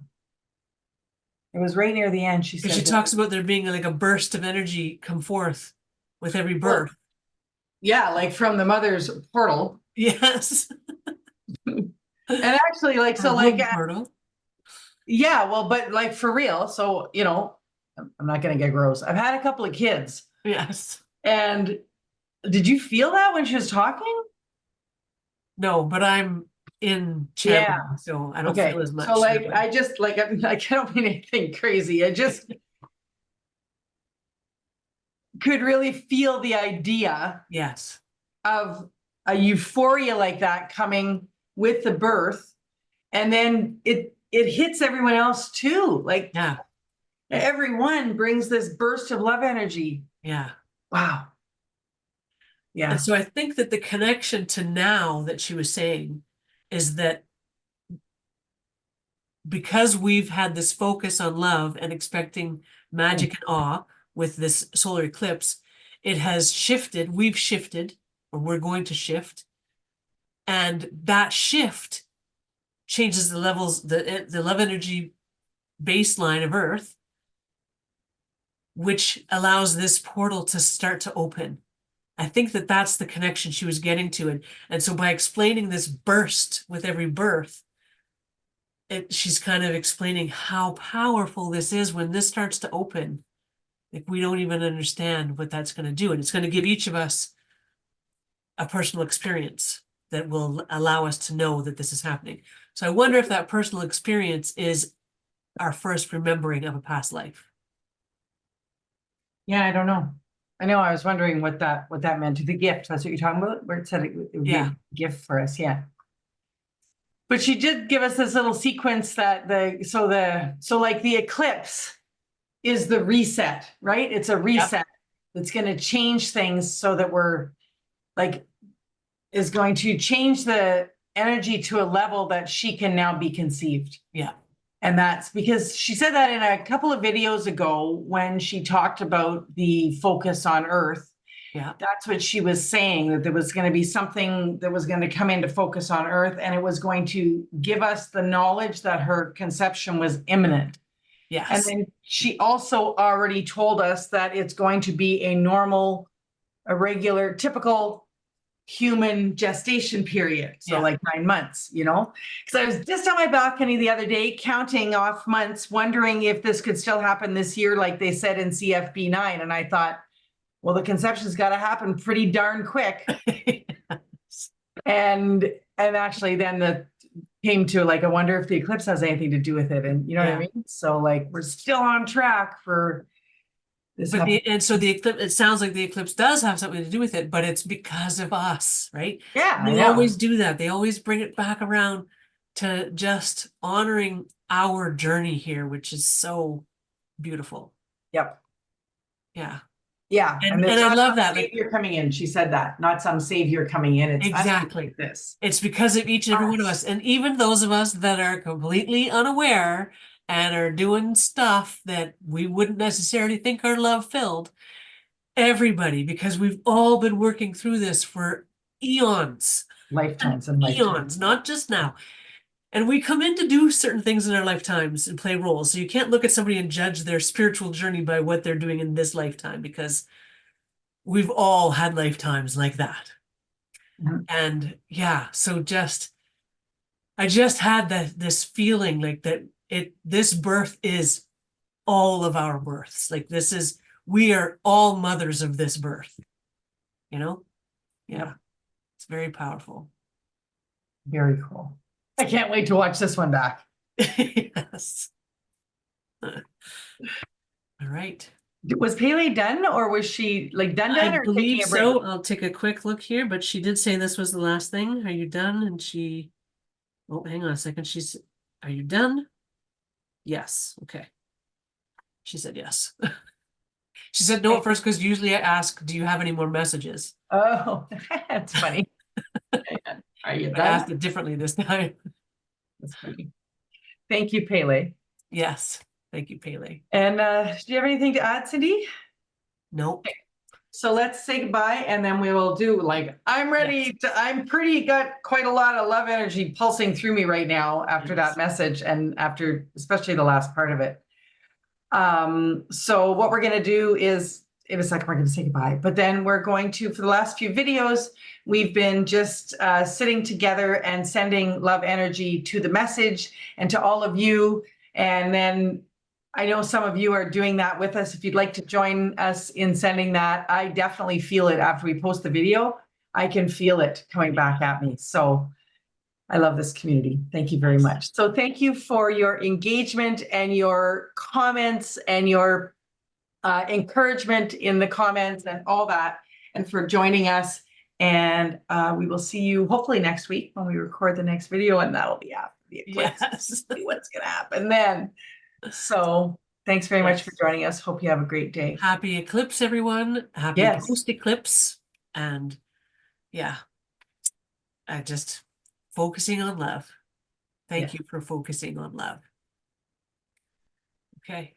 Speaker 1: It was right near the end. She said
Speaker 2: She talks about there being like a burst of energy come forth with every birth.
Speaker 1: Yeah, like from the mother's portal.
Speaker 2: Yes.
Speaker 1: And actually, like, so like,
Speaker 2: portal.
Speaker 1: yeah, well, but like for real. So, I'm not going to get gross. I've had a couple of kids.
Speaker 2: Yes.
Speaker 1: And did you feel that when she was talking?
Speaker 2: No, but I'm in channeling, so I don't feel as much.
Speaker 1: So like, I just like, I don't mean anything crazy. I just could really feel the idea
Speaker 2: yes
Speaker 1: of a euphoria like that coming with the birth. And then it hits everyone else too. Like,
Speaker 2: yeah,
Speaker 1: everyone brings this burst of love energy.
Speaker 2: yeah.
Speaker 1: Wow. Yeah.
Speaker 2: And so I think that the connection to now that she was saying is that because we've had this focus on love and expecting magic and awe with this solar eclipse, it has shifted. We've shifted, or we're going to shift. And that shift changes the levels, the love energy baseline of Earth, which allows this portal to start to open. I think that that's the connection she was getting to. And so by explaining this burst with every birth, she's kind of explaining how powerful this is when this starts to open. Like, we don't even understand what that's going to do. And it's going to give each of us a personal experience that will allow us to know that this is happening. So I wonder if that personal experience is our first remembering of a past life.
Speaker 1: Yeah, I don't know. I know. I was wondering what that meant. The gift. That's what you're talking about, where it said it would be a gift for us. Yeah. But she did give us this little sequence that so like the eclipse is the reset, right? It's a reset that's going to change things so that we're like, is going to change the energy to a level that she can now be conceived.
Speaker 2: Yeah.
Speaker 1: And that's because she said that in a couple of videos ago when she talked about the focus on Earth.
Speaker 2: Yeah.
Speaker 1: That's what she was saying, that there was going to be something that was going to come into focus on Earth, and it was going to give us the knowledge that her conception was imminent.
Speaker 2: Yes.
Speaker 1: And then she also already told us that it's going to be a normal, a regular, typical human gestation period. So like 9 months, because I was just on my balcony the other day counting off months, wondering if this could still happen this year, like they said in CFB9. And I thought, well, the conception's got to happen pretty darn quick.
Speaker 2: Yes.
Speaker 1: And actually then came to like, I wonder if the eclipse has anything to do with it. And you know what I mean? So like, we're still on track for This
Speaker 2: But
Speaker 1: happened.
Speaker 2: and so the eclipse, it sounds like the eclipse does have something to do with it, but it's because of us, right?
Speaker 1: Yeah, I
Speaker 2: They
Speaker 1: know.
Speaker 2: always do that. They always bring it back around to just honoring our journey here, which is so beautiful.
Speaker 1: Yep.
Speaker 2: Yeah.
Speaker 1: Yeah.
Speaker 2: And
Speaker 1: it's
Speaker 2: I
Speaker 1: not
Speaker 2: love
Speaker 1: some
Speaker 2: that. Like,
Speaker 1: savior coming in. She said that, not some savior coming in. It's us
Speaker 2: exactly.
Speaker 1: like this.
Speaker 2: It's because of each and every one of us. And even those of us that are completely unaware and are doing stuff that we wouldn't necessarily think are love filled, everybody, because we've all been working through this for eons
Speaker 1: Lifetimes and lifetimes.
Speaker 2: eons, not just now. And we come in to do certain things in our lifetimes and play roles. So you can't look at somebody and judge their spiritual journey by what they're doing in this lifetime, because we've all had lifetimes like that.
Speaker 1: Mhm.
Speaker 2: And yeah, so I just had this feeling like that this birth is all of our births. Like we are all mothers of this birth, you know? Yeah. It's very powerful.
Speaker 1: Very cool. I can't wait to watch this one back.
Speaker 2: Yes. All right.
Speaker 1: Was Pele done, or was she like done
Speaker 2: I
Speaker 1: or taking
Speaker 2: believe
Speaker 1: a break?
Speaker 2: so. I'll take a quick look here, but she did say this was the last thing. Are you done? And oh, hang on a second. Are you done? Yes. Okay. She said yes. She said no at first because usually I ask, do you have any more messages?
Speaker 1: Oh, that's funny. Are you
Speaker 2: I
Speaker 1: done?
Speaker 2: asked it differently this time.
Speaker 1: That's funny. Thank you, Pele.
Speaker 2: Yes. Thank you, Pele.
Speaker 1: And do you have anything to add, Cindy?
Speaker 2: Nope.
Speaker 1: So let's say goodbye, and then we will do I'm ready to, got quite a lot of love energy pulsing through me right now after that message, and after especially the last part of it. So what we're going to do is, in a second, we're going to say goodbye, but then we're going to, for the last few videos, we've been just sitting together and sending love energy to the message and to all of you. And then I know some of you are doing that with us. If you'd like to join us in sending that, I definitely feel it after we post the video. I can feel it coming back at me. So I love this community. Thank you very much. So thank you for your engagement and your comments and your encouragement in the comments and all that, and for joining us. And we will see you hopefully next week when we record the next video, and that'll be after the eclipse.
Speaker 2: Yes.
Speaker 1: See what's going to happen then. So thanks very much for joining us. Hope you have a great day.
Speaker 2: Happy eclipse, everyone. Happy post eclipse. And yeah, I just focusing on love. Thank you for focusing on love. Okay.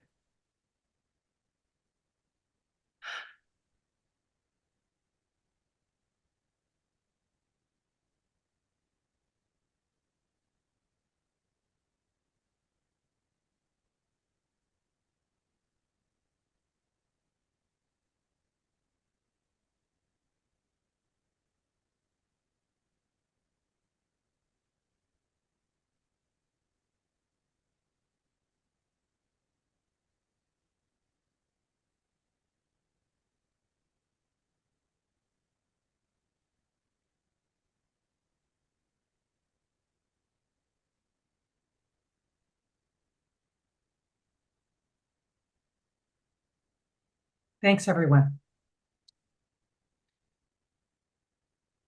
Speaker 1: Thanks, everyone.